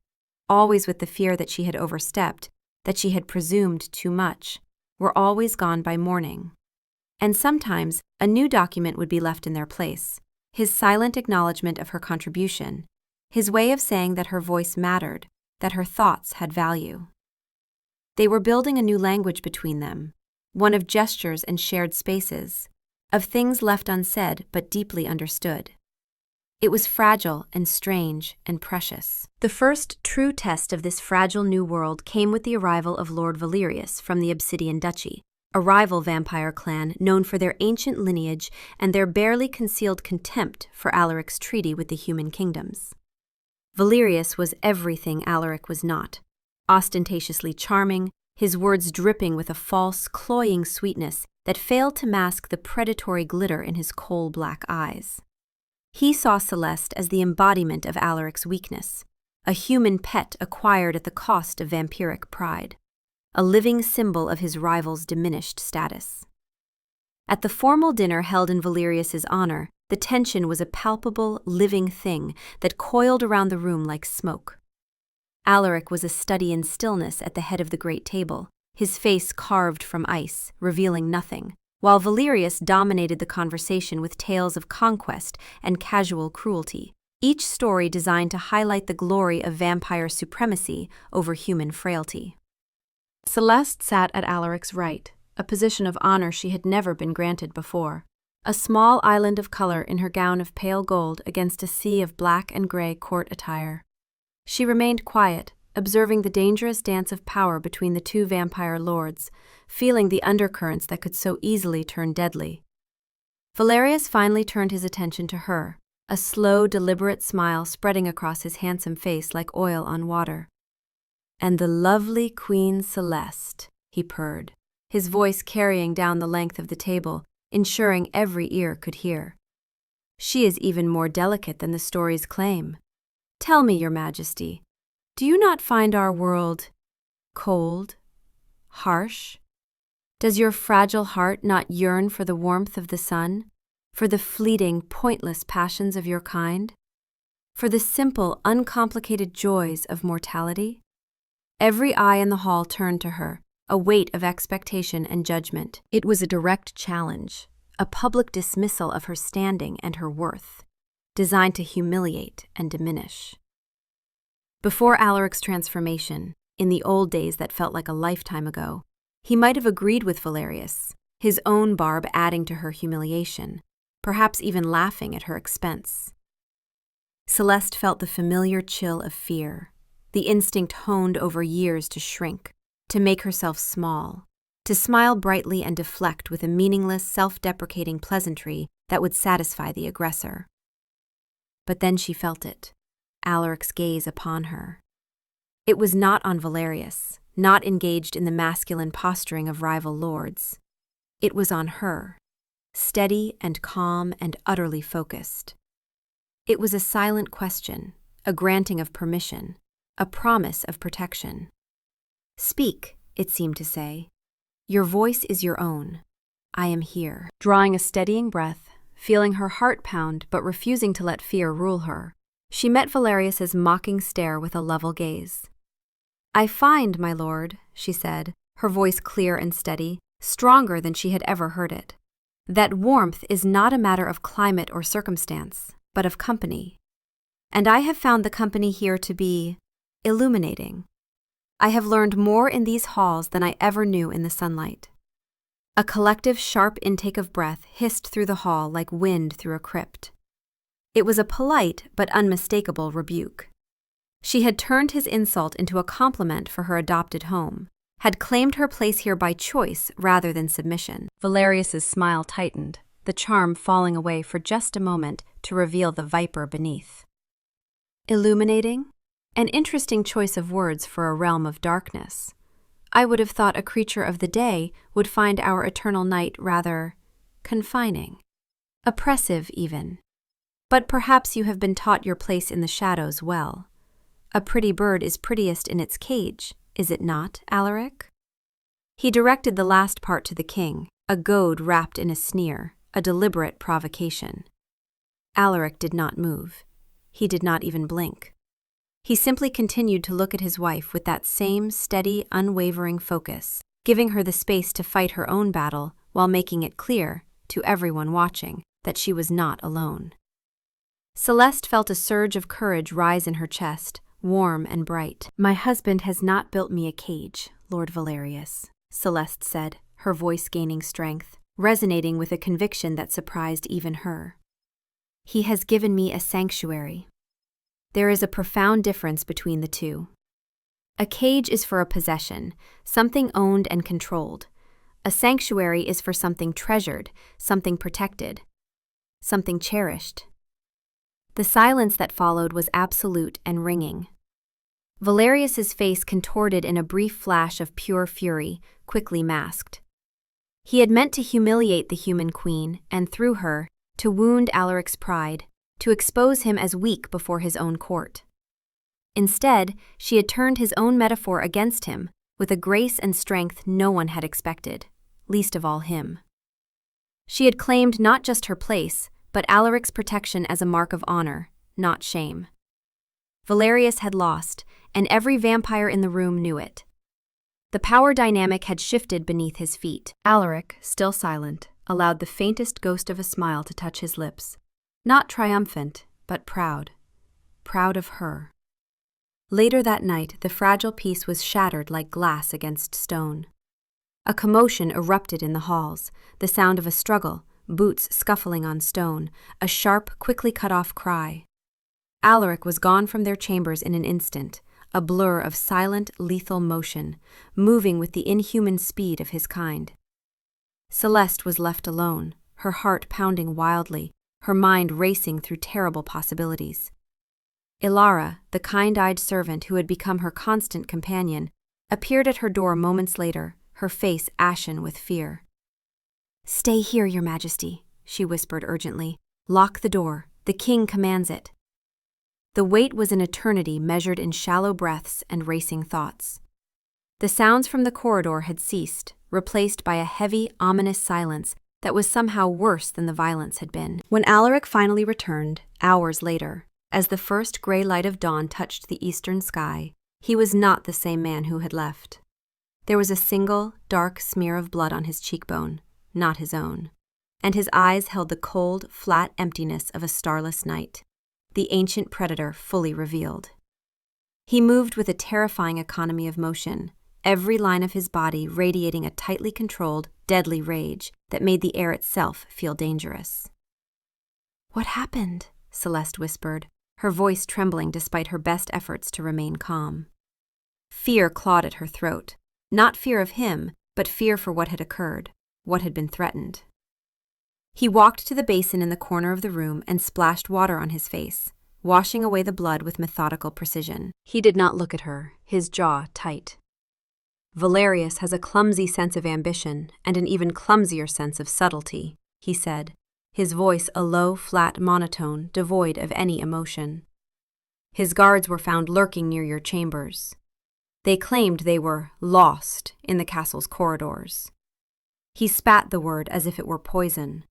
always with the fear that she had overstepped, that she had presumed too much, were always gone by morning. And sometimes a new document would be left in their place, his silent acknowledgement of her contribution, his way of saying that her voice mattered, that her thoughts had value. They were building a new language between them, one of gestures and shared spaces, of things left unsaid but deeply understood. It was fragile and strange and precious. The first true test of this fragile new world came with the arrival of Lord Valerius from the Obsidian Duchy, a rival vampire clan known for their ancient lineage and their barely concealed contempt for Alaric's treaty with the human kingdoms. Valerius was everything Alaric was not, ostentatiously charming, his words dripping with a false, cloying sweetness that failed to mask the predatory glitter in his coal-black eyes. He saw Celeste as the embodiment of Alaric's weakness, a human pet acquired at the cost of vampiric pride, a living symbol of his rival's diminished status. At the formal dinner held in Valerius's honor, the tension was a palpable, living thing that coiled around the room like smoke. Alaric was a study in stillness at the head of the great table, his face carved from ice, revealing nothing, while Valerius dominated the conversation with tales of conquest and casual cruelty, each story designed to highlight the glory of vampire supremacy over human frailty. Celeste sat at Alaric's right, a position of honor she had never been granted before, a small island of color in her gown of pale gold against a sea of black and gray court attire. She remained quiet, observing the dangerous dance of power between the two vampire lords, feeling the undercurrents that could so easily turn deadly. Valerius finally turned his attention to her, a slow, deliberate smile spreading across his handsome face like oil on water. "And the lovely Queen Celeste," he purred, his voice carrying down the length of the table, ensuring every ear could hear. "She is even more delicate than the stories claim. Tell me, Your Majesty, do you not find our world cold, harsh? Does your fragile heart not yearn for the warmth of the sun, for the fleeting, pointless passions of your kind, for the simple, uncomplicated joys of mortality?" Every eye in the hall turned to her, a weight of expectation and judgment. It was a direct challenge, a public dismissal of her standing and her worth, designed to humiliate and diminish. Before Alaric's transformation, in the old days that felt like a lifetime ago, he might have agreed with Valerius, his own barb adding to her humiliation, perhaps even laughing at her expense. Celeste felt the familiar chill of fear, the instinct honed over years to shrink, to make herself small, to smile brightly and deflect with a meaningless, self-deprecating pleasantry that would satisfy the aggressor. But then she felt it, Alaric's gaze upon her. It was not on Valerius, not engaged in the masculine posturing of rival lords. It was on her, steady and calm and utterly focused. It was a silent question, a granting of permission, a promise of protection. "Speak," it seemed to say. "Your voice is your own. I am here." Drawing a steadying breath, feeling her heart pound but refusing to let fear rule her, she met Valerius's mocking stare with a level gaze. "I find, my lord," she said, her voice clear and steady, stronger than she had ever heard it, "that warmth is not a matter of climate or circumstance, but of company. And I have found the company here to be illuminating. I have learned more in these halls than I ever knew in the sunlight." A collective sharp intake of breath hissed through the hall like wind through a crypt. It was a polite but unmistakable rebuke. She had turned his insult into a compliment for her adopted home, had claimed her place here by choice rather than submission. Valerius's smile tightened, the charm falling away for just a moment to reveal the viper beneath. Illuminating? An interesting choice of words for a realm of darkness. I would have thought a creature of the day would find our eternal night rather confining. Oppressive, even. But perhaps you have been taught your place in the shadows well. A pretty bird is prettiest in its cage, is it not, Alaric? He directed the last part to the king, a goad wrapped in a sneer, a deliberate provocation. Alaric did not move. He did not even blink. He simply continued to look at his wife with that same steady, unwavering focus, giving her the space to fight her own battle while making it clear, to everyone watching, that she was not alone. Celeste felt a surge of courage rise in her chest, warm and bright. "My husband has not built me a cage, Lord Valerius," Celeste said, her voice gaining strength, resonating with a conviction that surprised even her. "He has given me a sanctuary." There is a profound difference between the two. A cage is for a possession, something owned and controlled. A sanctuary is for something treasured, something protected, something cherished. The silence that followed was absolute and ringing. Valerius's face contorted in a brief flash of pure fury, quickly masked. He had meant to humiliate the human queen, and through her, to wound Alaric's pride, to expose him as weak before his own court. Instead, she had turned his own metaphor against him, with a grace and strength no one had expected, least of all him. She had claimed not just her place, but Alaric's protection as a mark of honor, not shame. Valerius had lost, and every vampire in the room knew it. The power dynamic had shifted beneath his feet. Alaric, still silent, allowed the faintest ghost of a smile to touch his lips. Not triumphant, but proud. Proud of her. Later that night, the fragile peace was shattered like glass against stone. A commotion erupted in the halls, the sound of a struggle, boots scuffling on stone, a sharp, quickly cut-off cry. Alaric was gone from their chambers in an instant, a blur of silent, lethal motion, moving with the inhuman speed of his kind. Celeste was left alone, her heart pounding wildly, her mind racing through terrible possibilities. Ilara, the kind-eyed servant who had become her constant companion, appeared at her door moments later, her face ashen with fear. "Stay here, Your Majesty," she whispered urgently. "Lock the door. The king commands it." The wait was an eternity measured in shallow breaths and racing thoughts. The sounds from the corridor had ceased, replaced by a heavy, ominous silence that was somehow worse than the violence had been. When Alaric finally returned, hours later, as the first gray light of dawn touched the eastern sky, he was not the same man who had left. There was a single, dark smear of blood on his cheekbone, not his own, and his eyes held the cold, flat emptiness of a starless night, the ancient predator fully revealed. He moved with a terrifying economy of motion, every line of his body radiating a tightly controlled, deadly rage that made the air itself feel dangerous. "What happened?" Celeste whispered, her voice trembling despite her best efforts to remain calm. Fear clawed at her throat, not fear of him, but fear for what had occurred, what had been threatened. He walked to the basin in the corner of the room and splashed water on his face, washing away the blood with methodical precision. He did not look at her, his jaw tight. "Valerius has a clumsy sense of ambition and an even clumsier sense of subtlety," he said, his voice a low, flat monotone devoid of any emotion. "His guards were found lurking near your chambers. They claimed they were lost in the castle's corridors." He spat the word as if it were poison.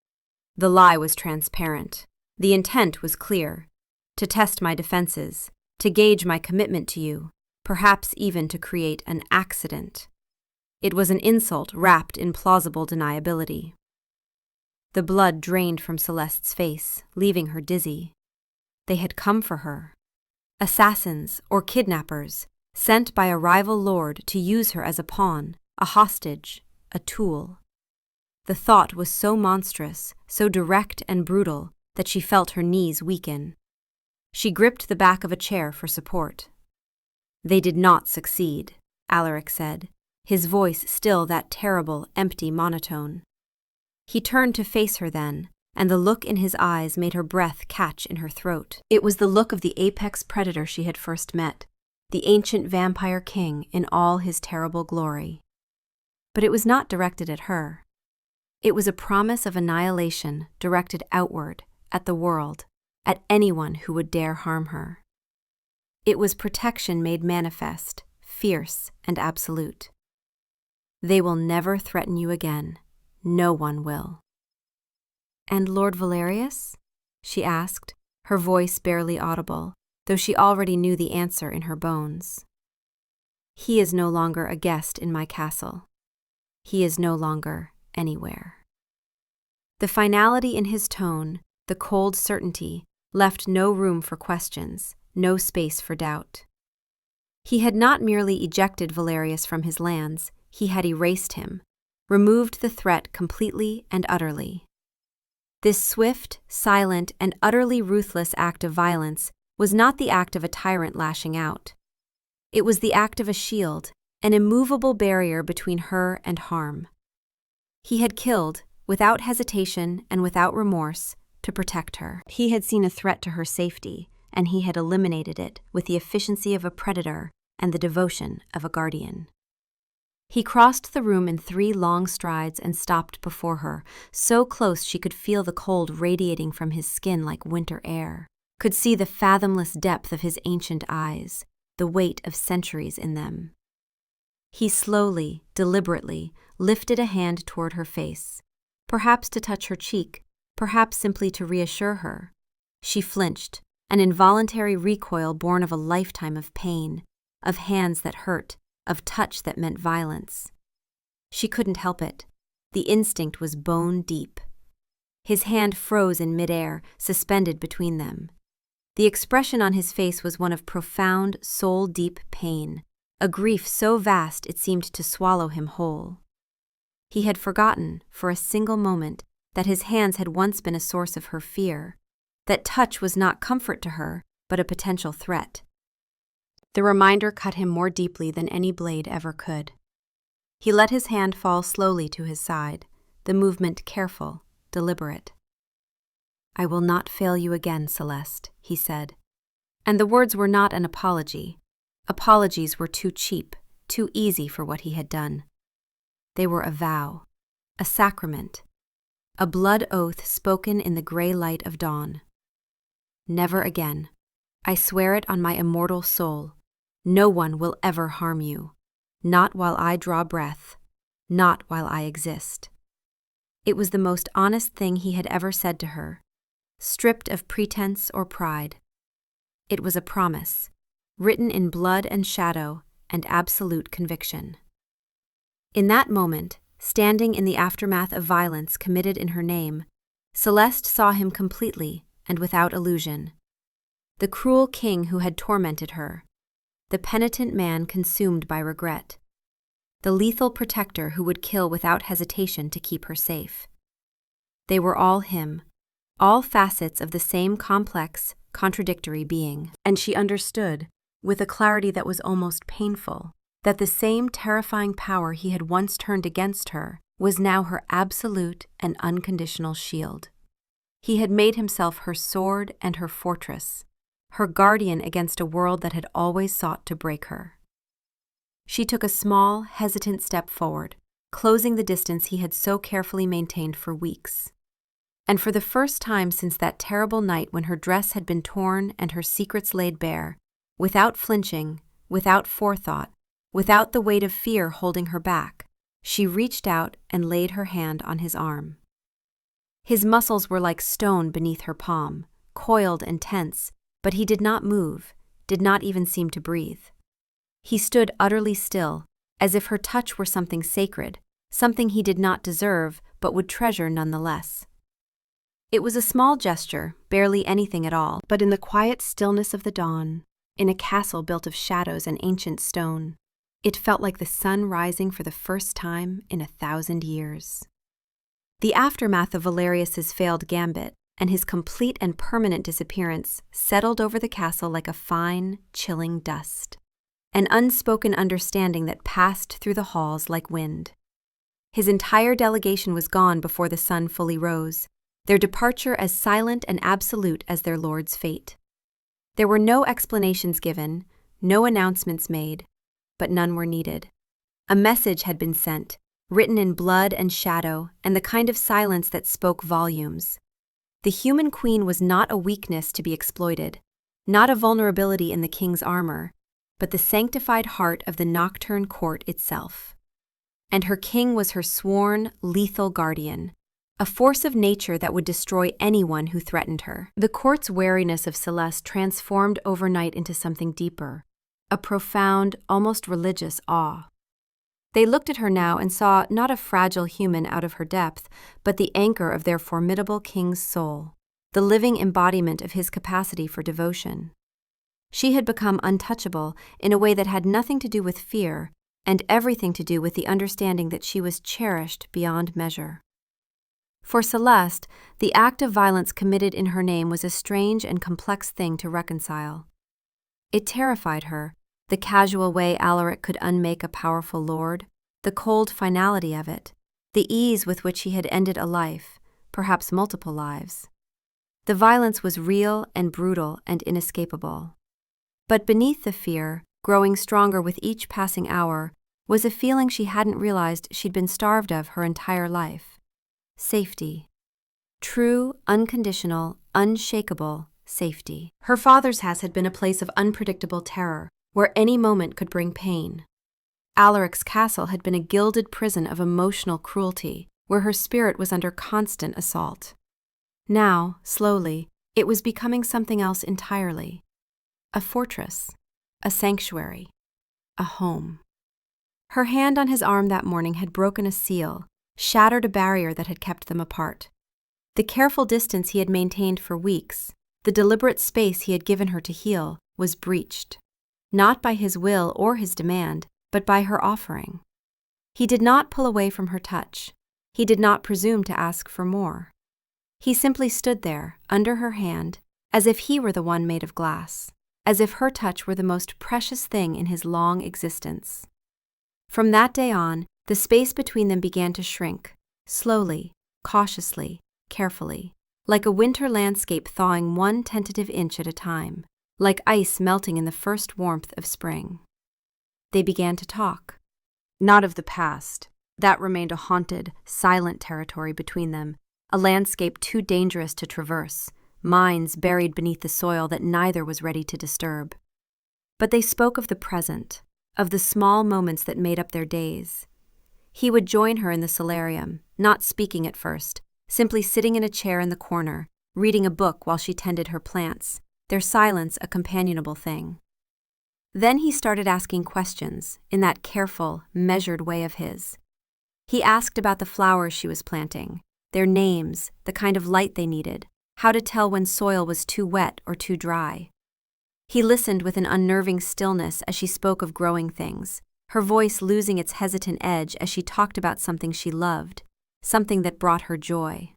The lie was transparent. The intent was clear. To test my defenses, to gauge my commitment to you, perhaps even to create an accident. It was an insult wrapped in plausible deniability. The blood drained from Celeste's face, leaving her dizzy. They had come for her. Assassins or kidnappers, sent by a rival lord to use her as a pawn, a hostage, a tool. The thought was so monstrous, so direct and brutal, that she felt her knees weaken. She gripped the back of a chair for support. "They did not succeed," Alaric said, his voice still that terrible, empty monotone. He turned to face her then, and the look in his eyes made her breath catch in her throat. It was the look of the apex predator she had first met, the ancient vampire king in all his terrible glory. But it was not directed at her. It was a promise of annihilation directed outward, at the world, at anyone who would dare harm her. It was protection made manifest, fierce and absolute. They will never threaten you again. No one will. "And Lord Valerius?" she asked, her voice barely audible, though she already knew the answer in her bones. "He is no longer a guest in my castle. He is no longer anywhere." The finality in his tone, the cold certainty, left no room for questions, no space for doubt. He had not merely ejected Valerius from his lands, he had erased him, removed the threat completely and utterly. This swift, silent, and utterly ruthless act of violence was not the act of a tyrant lashing out. It was the act of a shield, an immovable barrier between her and harm. He had killed, without hesitation and without remorse, to protect her. He had seen a threat to her safety, and he had eliminated it with the efficiency of a predator and the devotion of a guardian. He crossed the room in 3 long strides and stopped before her, so close she could feel the cold radiating from his skin like winter air, could see the fathomless depth of his ancient eyes, the weight of centuries in them. He slowly, deliberately, lifted a hand toward her face, perhaps to touch her cheek, perhaps simply to reassure her. She flinched, an involuntary recoil born of a lifetime of pain, of hands that hurt, of touch that meant violence. She couldn't help it. The instinct was bone deep. His hand froze in midair, suspended between them. The expression on his face was one of profound, soul-deep pain, a grief so vast it seemed to swallow him whole. He had forgotten, for a single moment, that his hands had once been a source of her fear, that touch was not comfort to her, but a potential threat. The reminder cut him more deeply than any blade ever could. He let his hand fall slowly to his side, the movement careful, deliberate. "I will not fail you again, Celeste," he said. And the words were not an apology. Apologies were too cheap, too easy for what he had done. They were a vow, a sacrament, a blood oath spoken in the gray light of dawn. "Never again. I swear it on my immortal soul. No one will ever harm you. Not while I draw breath. Not while I exist." It was the most honest thing he had ever said to her, stripped of pretense or pride. It was a promise, written in blood and shadow and absolute conviction. In that moment, standing in the aftermath of violence committed in her name, Celeste saw him completely and without illusion. The cruel king who had tormented her, the penitent man consumed by regret, the lethal protector who would kill without hesitation to keep her safe. They were all him, all facets of the same complex, contradictory being, and she understood, with a clarity that was almost painful, that the same terrifying power he had once turned against her was now her absolute and unconditional shield. He had made himself her sword and her fortress, her guardian against a world that had always sought to break her. She took a small, hesitant step forward, closing the distance he had so carefully maintained for weeks. And for the first time since that terrible night when her dress had been torn and her secrets laid bare, without flinching, without forethought, without the weight of fear holding her back, she reached out and laid her hand on his arm. His muscles were like stone beneath her palm, coiled and tense, but he did not move, did not even seem to breathe. He stood utterly still, as if her touch were something sacred, something he did not deserve but would treasure nonetheless. It was a small gesture, barely anything at all, but in the quiet stillness of the dawn, in a castle built of shadows and ancient stone, it felt like the sun rising for the first time in 1,000 years. The aftermath of Valerius's failed gambit and his complete and permanent disappearance settled over the castle like a fine, chilling dust, an unspoken understanding that passed through the halls like wind. His entire delegation was gone before the sun fully rose, their departure as silent and absolute as their lord's fate. There were no explanations given, no announcements made, but none were needed. A message had been sent, written in blood and shadow, and the kind of silence that spoke volumes. The human queen was not a weakness to be exploited, not a vulnerability in the king's armor, but the sanctified heart of the nocturne court itself. And her king was her sworn, lethal guardian, a force of nature that would destroy anyone who threatened her. The court's wariness of Celeste transformed overnight into something deeper, a profound, almost religious awe. They looked at her now and saw not a fragile human out of her depth, but the anchor of their formidable king's soul, the living embodiment of his capacity for devotion. She had become untouchable in a way that had nothing to do with fear, and everything to do with the understanding that she was cherished beyond measure. For Celeste, the act of violence committed in her name was a strange and complex thing to reconcile. It terrified her, the casual way Alaric could unmake a powerful lord, the cold finality of it, the ease with which he had ended a life, perhaps multiple lives. The violence was real and brutal and inescapable. But beneath the fear, growing stronger with each passing hour, was a feeling she hadn't realized she'd been starved of her entire life. Safety. True, unconditional, unshakable safety. Her father's house had been a place of unpredictable terror, where any moment could bring pain. Alaric's castle had been a gilded prison of emotional cruelty, where her spirit was under constant assault. Now, slowly, it was becoming something else entirely. A fortress, a sanctuary, a home. Her hand on his arm that morning had broken a seal, shattered a barrier that had kept them apart. The careful distance he had maintained for weeks, the deliberate space he had given her to heal, was breached. Not by his will or his demand, but by her offering. He did not pull away from her touch. He did not presume to ask for more. He simply stood there, under her hand, as if he were the one made of glass, as if her touch were the most precious thing in his long existence. From that day on, the space between them began to shrink, slowly, cautiously, carefully, like a winter landscape thawing one tentative inch at a time, like ice melting in the first warmth of spring. They began to talk. Not of the past. That remained a haunted, silent territory between them, a landscape too dangerous to traverse, minds buried beneath the soil that neither was ready to disturb. But they spoke of the present, of the small moments that made up their days. He would join her in the solarium, not speaking at first, simply sitting in a chair in the corner, reading a book while she tended her plants, their silence a companionable thing. Then he started asking questions, in that careful, measured way of his. He asked about the flowers she was planting, their names, the kind of light they needed, how to tell when soil was too wet or too dry. He listened with an unnerving stillness as she spoke of growing things, her voice losing its hesitant edge as she talked about something she loved, something that brought her joy.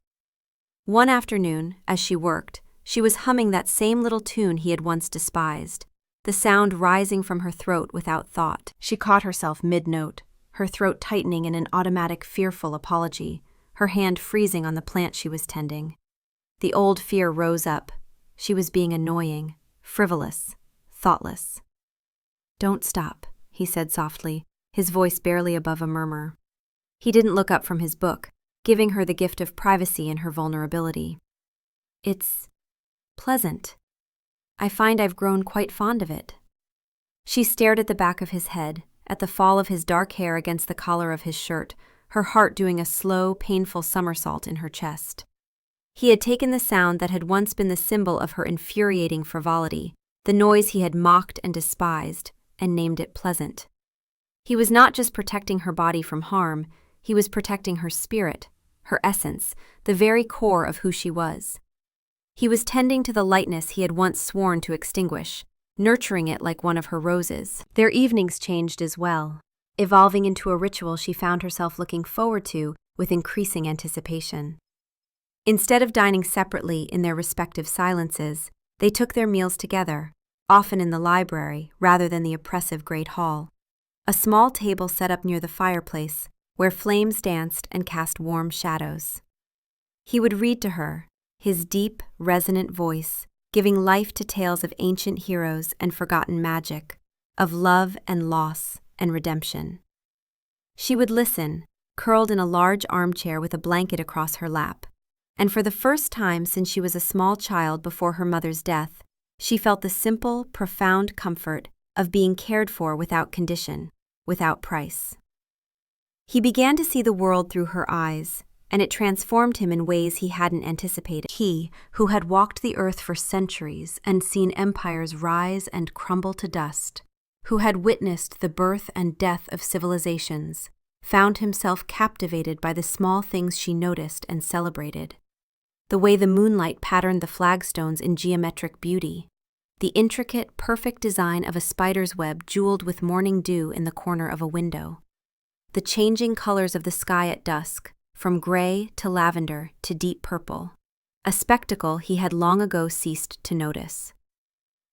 One afternoon, as she worked, she was humming that same little tune he had once despised, the sound rising from her throat without thought. She caught herself mid-note, her throat tightening in an automatic, fearful apology, her hand freezing on the plant she was tending. The old fear rose up. She was being annoying, frivolous, thoughtless. "Don't stop," he said softly, his voice barely above a murmur. He didn't look up from his book, giving her the gift of privacy in her vulnerability. "It's pleasant. I find I've grown quite fond of it." She stared at the back of his head, at the fall of his dark hair against the collar of his shirt, her heart doing a slow, painful somersault in her chest. He had taken the sound that had once been the symbol of her infuriating frivolity, the noise he had mocked and despised, and named it pleasant. He was not just protecting her body from harm, he was protecting her spirit, her essence, the very core of who she was. He was tending to the lightness he had once sworn to extinguish, nurturing it like one of her roses. Their evenings changed as well, evolving into a ritual she found herself looking forward to with increasing anticipation. Instead of dining separately in their respective silences, they took their meals together, often in the library rather than the oppressive great hall. A small table set up near the fireplace, where flames danced and cast warm shadows. He would read to her, his deep, resonant voice, giving life to tales of ancient heroes and forgotten magic, of love and loss and redemption. She would listen, curled in a large armchair with a blanket across her lap, and for the first time since she was a small child before her mother's death, she felt the simple, profound comfort of being cared for without condition, without price. He began to see the world through her eyes, and it transformed him in ways he hadn't anticipated. He, who had walked the earth for centuries and seen empires rise and crumble to dust, who had witnessed the birth and death of civilizations, found himself captivated by the small things she noticed and celebrated. The way the moonlight patterned the flagstones in geometric beauty, the intricate, perfect design of a spider's web jeweled with morning dew in the corner of a window, the changing colors of the sky at dusk, from gray to lavender to deep purple, a spectacle he had long ago ceased to notice.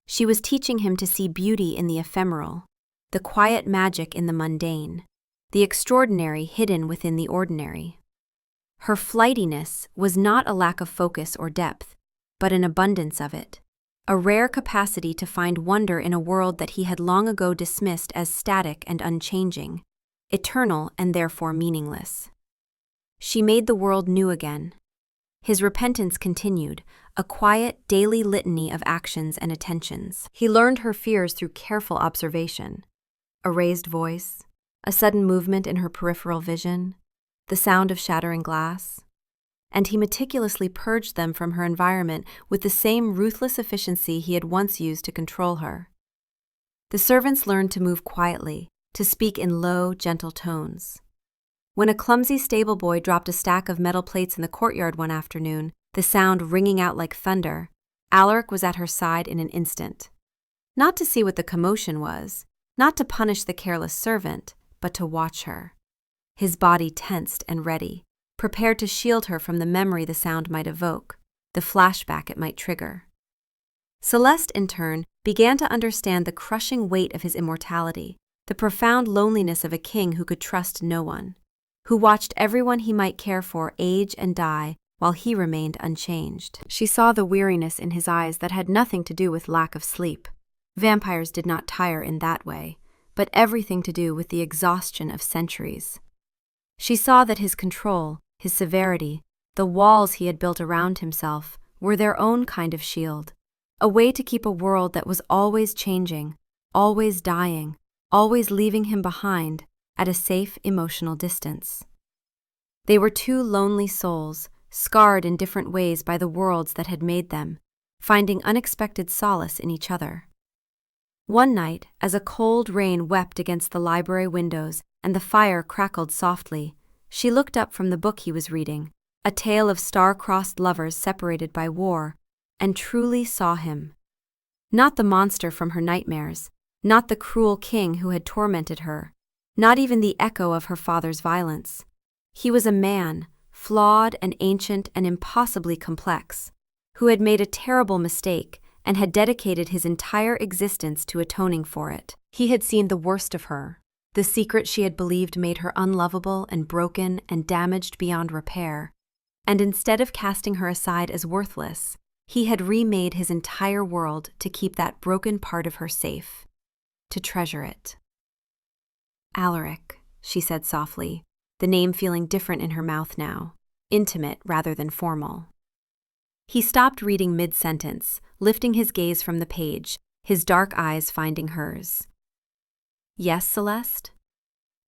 She was teaching him to see beauty in the ephemeral, the quiet magic in the mundane, the extraordinary hidden within the ordinary. Her flightiness was not a lack of focus or depth, but an abundance of it, a rare capacity to find wonder in a world that he had long ago dismissed as static and unchanging, eternal and therefore meaningless. She made the world new again. His repentance continued, a quiet, daily litany of actions and attentions. He learned her fears through careful observation. A raised voice, a sudden movement in her peripheral vision, the sound of shattering glass, and he meticulously purged them from her environment with the same ruthless efficiency he had once used to control her. The servants learned to move quietly, to speak in low, gentle tones. When a clumsy stable boy dropped a stack of metal plates in the courtyard one afternoon, the sound ringing out like thunder, Alaric was at her side in an instant. Not to see what the commotion was, not to punish the careless servant, but to watch her. His body tensed and ready, prepared to shield her from the memory the sound might evoke, the flashback it might trigger. Celeste, in turn, began to understand the crushing weight of his immortality, the profound loneliness of a king who could trust no one, who watched everyone he might care for age and die while he remained unchanged. She saw the weariness in his eyes that had nothing to do with lack of sleep. Vampires did not tire in that way, but everything to do with the exhaustion of centuries. She saw that his control, his severity, the walls he had built around himself, were their own kind of shield, a way to keep a world that was always changing, always dying, always leaving him behind, at a safe emotional distance. They were two lonely souls, scarred in different ways by the worlds that had made them, finding unexpected solace in each other. One night, as a cold rain wept against the library windows and the fire crackled softly, she looked up from the book he was reading, a tale of star-crossed lovers separated by war, and truly saw him. Not the monster from her nightmares, not the cruel king who had tormented her, not even the echo of her father's violence. He was a man, flawed and ancient and impossibly complex, who had made a terrible mistake and had dedicated his entire existence to atoning for it. He had seen the worst of her, the secret she had believed made her unlovable and broken and damaged beyond repair, and instead of casting her aside as worthless, he had remade his entire world to keep that broken part of her safe, to treasure it. Alaric, she said softly, the name feeling different in her mouth now, intimate rather than formal. He stopped reading mid-sentence, lifting his gaze from the page, his dark eyes finding hers. Yes, Celeste?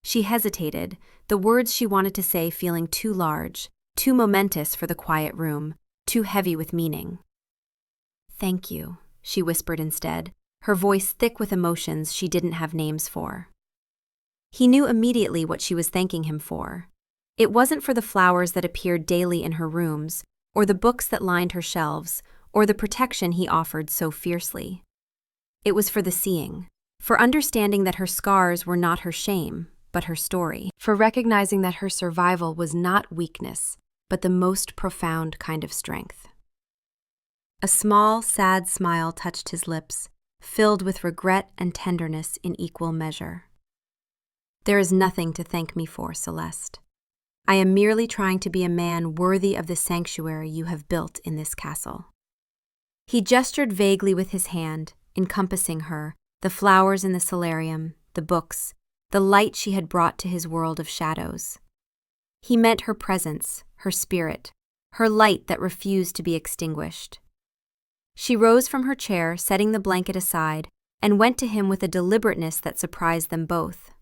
She hesitated, the words she wanted to say feeling too large, too momentous for the quiet room, too heavy with meaning. Thank you, she whispered instead, her voice thick with emotions she didn't have names for. He knew immediately what she was thanking him for. It wasn't for the flowers that appeared daily in her rooms, or the books that lined her shelves, or the protection he offered so fiercely. It was for the seeing, for understanding that her scars were not her shame, but her story, for recognizing that her survival was not weakness, but the most profound kind of strength. A small, sad smile touched his lips, filled with regret and tenderness in equal measure. There is nothing to thank me for, Celeste. I am merely trying to be a man worthy of the sanctuary you have built in this castle." He gestured vaguely with his hand, encompassing her, the flowers in the solarium, the books, the light she had brought to his world of shadows. He meant her presence, her spirit, her light that refused to be extinguished. She rose from her chair, setting the blanket aside, and went to him with a deliberateness that surprised them both.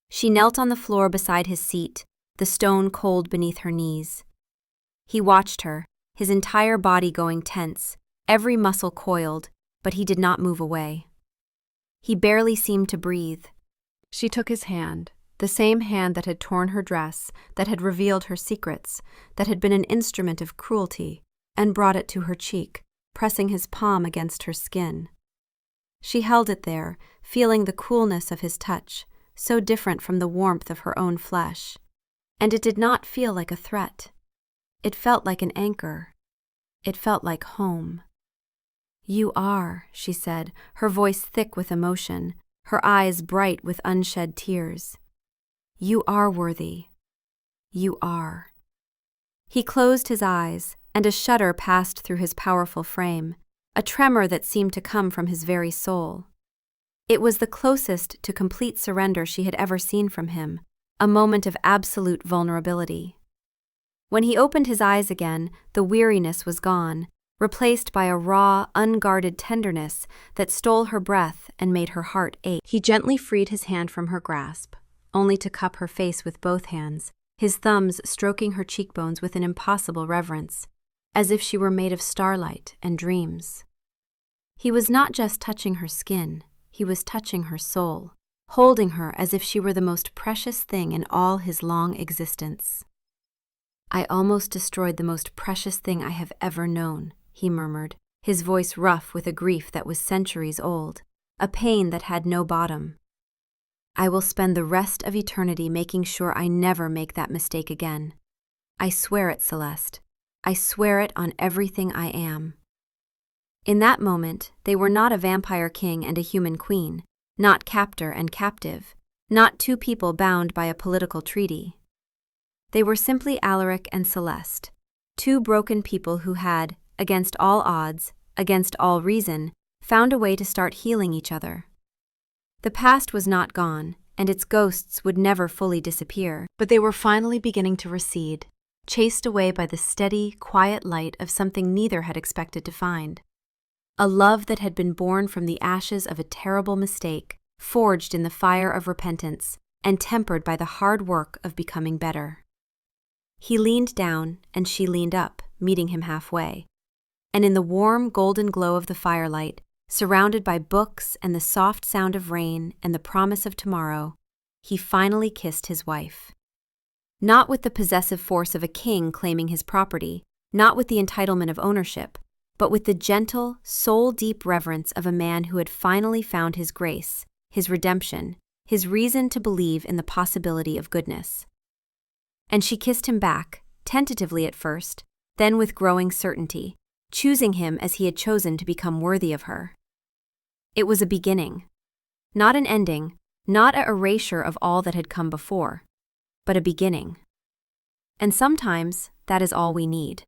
She knelt on the floor beside his seat, the stone cold beneath her knees. He watched her, his entire body going tense, every muscle coiled, but he did not move away. He barely seemed to breathe. She took his hand, the same hand that had torn her dress, that had revealed her secrets, that had been an instrument of cruelty, and brought it to her cheek, pressing his palm against her skin. She held it there, feeling the coolness of his touch, so different from the warmth of her own flesh. And it did not feel like a threat. It felt like an anchor. It felt like home. "You are," she said, her voice thick with emotion, her eyes bright with unshed tears. "You are worthy. You are." He closed his eyes, and a shudder passed through his powerful frame, a tremor that seemed to come from his very soul. It was the closest to complete surrender she had ever seen from him, a moment of absolute vulnerability. When he opened his eyes again, the weariness was gone, replaced by a raw, unguarded tenderness that stole her breath and made her heart ache. He gently freed his hand from her grasp, only to cup her face with both hands, his thumbs stroking her cheekbones with an impossible reverence, as if she were made of starlight and dreams. He was not just touching her skin, he was touching her soul, holding her as if she were the most precious thing in all his long existence. "I almost destroyed the most precious thing I have ever known," he murmured, his voice rough with a grief that was centuries old, a pain that had no bottom. "I will spend the rest of eternity making sure I never make that mistake again. I swear it, Celeste. I swear it on everything I am." In that moment, they were not a vampire king and a human queen, not captor and captive, not two people bound by a political treaty. They were simply Alaric and Celeste, two broken people who had, against all odds, against all reason, found a way to start healing each other. The past was not gone, and its ghosts would never fully disappear, but they were finally beginning to recede, chased away by the steady, quiet light of something neither had expected to find. A love that had been born from the ashes of a terrible mistake, forged in the fire of repentance, and tempered by the hard work of becoming better. He leaned down, and she leaned up, meeting him halfway. And in the warm, golden glow of the firelight, surrounded by books and the soft sound of rain and the promise of tomorrow, he finally kissed his wife. Not with the possessive force of a king claiming his property, not with the entitlement of ownership, but with the gentle, soul-deep reverence of a man who had finally found his grace, his redemption, his reason to believe in the possibility of goodness. And she kissed him back, tentatively at first, then with growing certainty, choosing him as he had chosen to become worthy of her. It was a beginning. Not an ending, not an erasure of all that had come before, but a beginning. And sometimes that is all we need.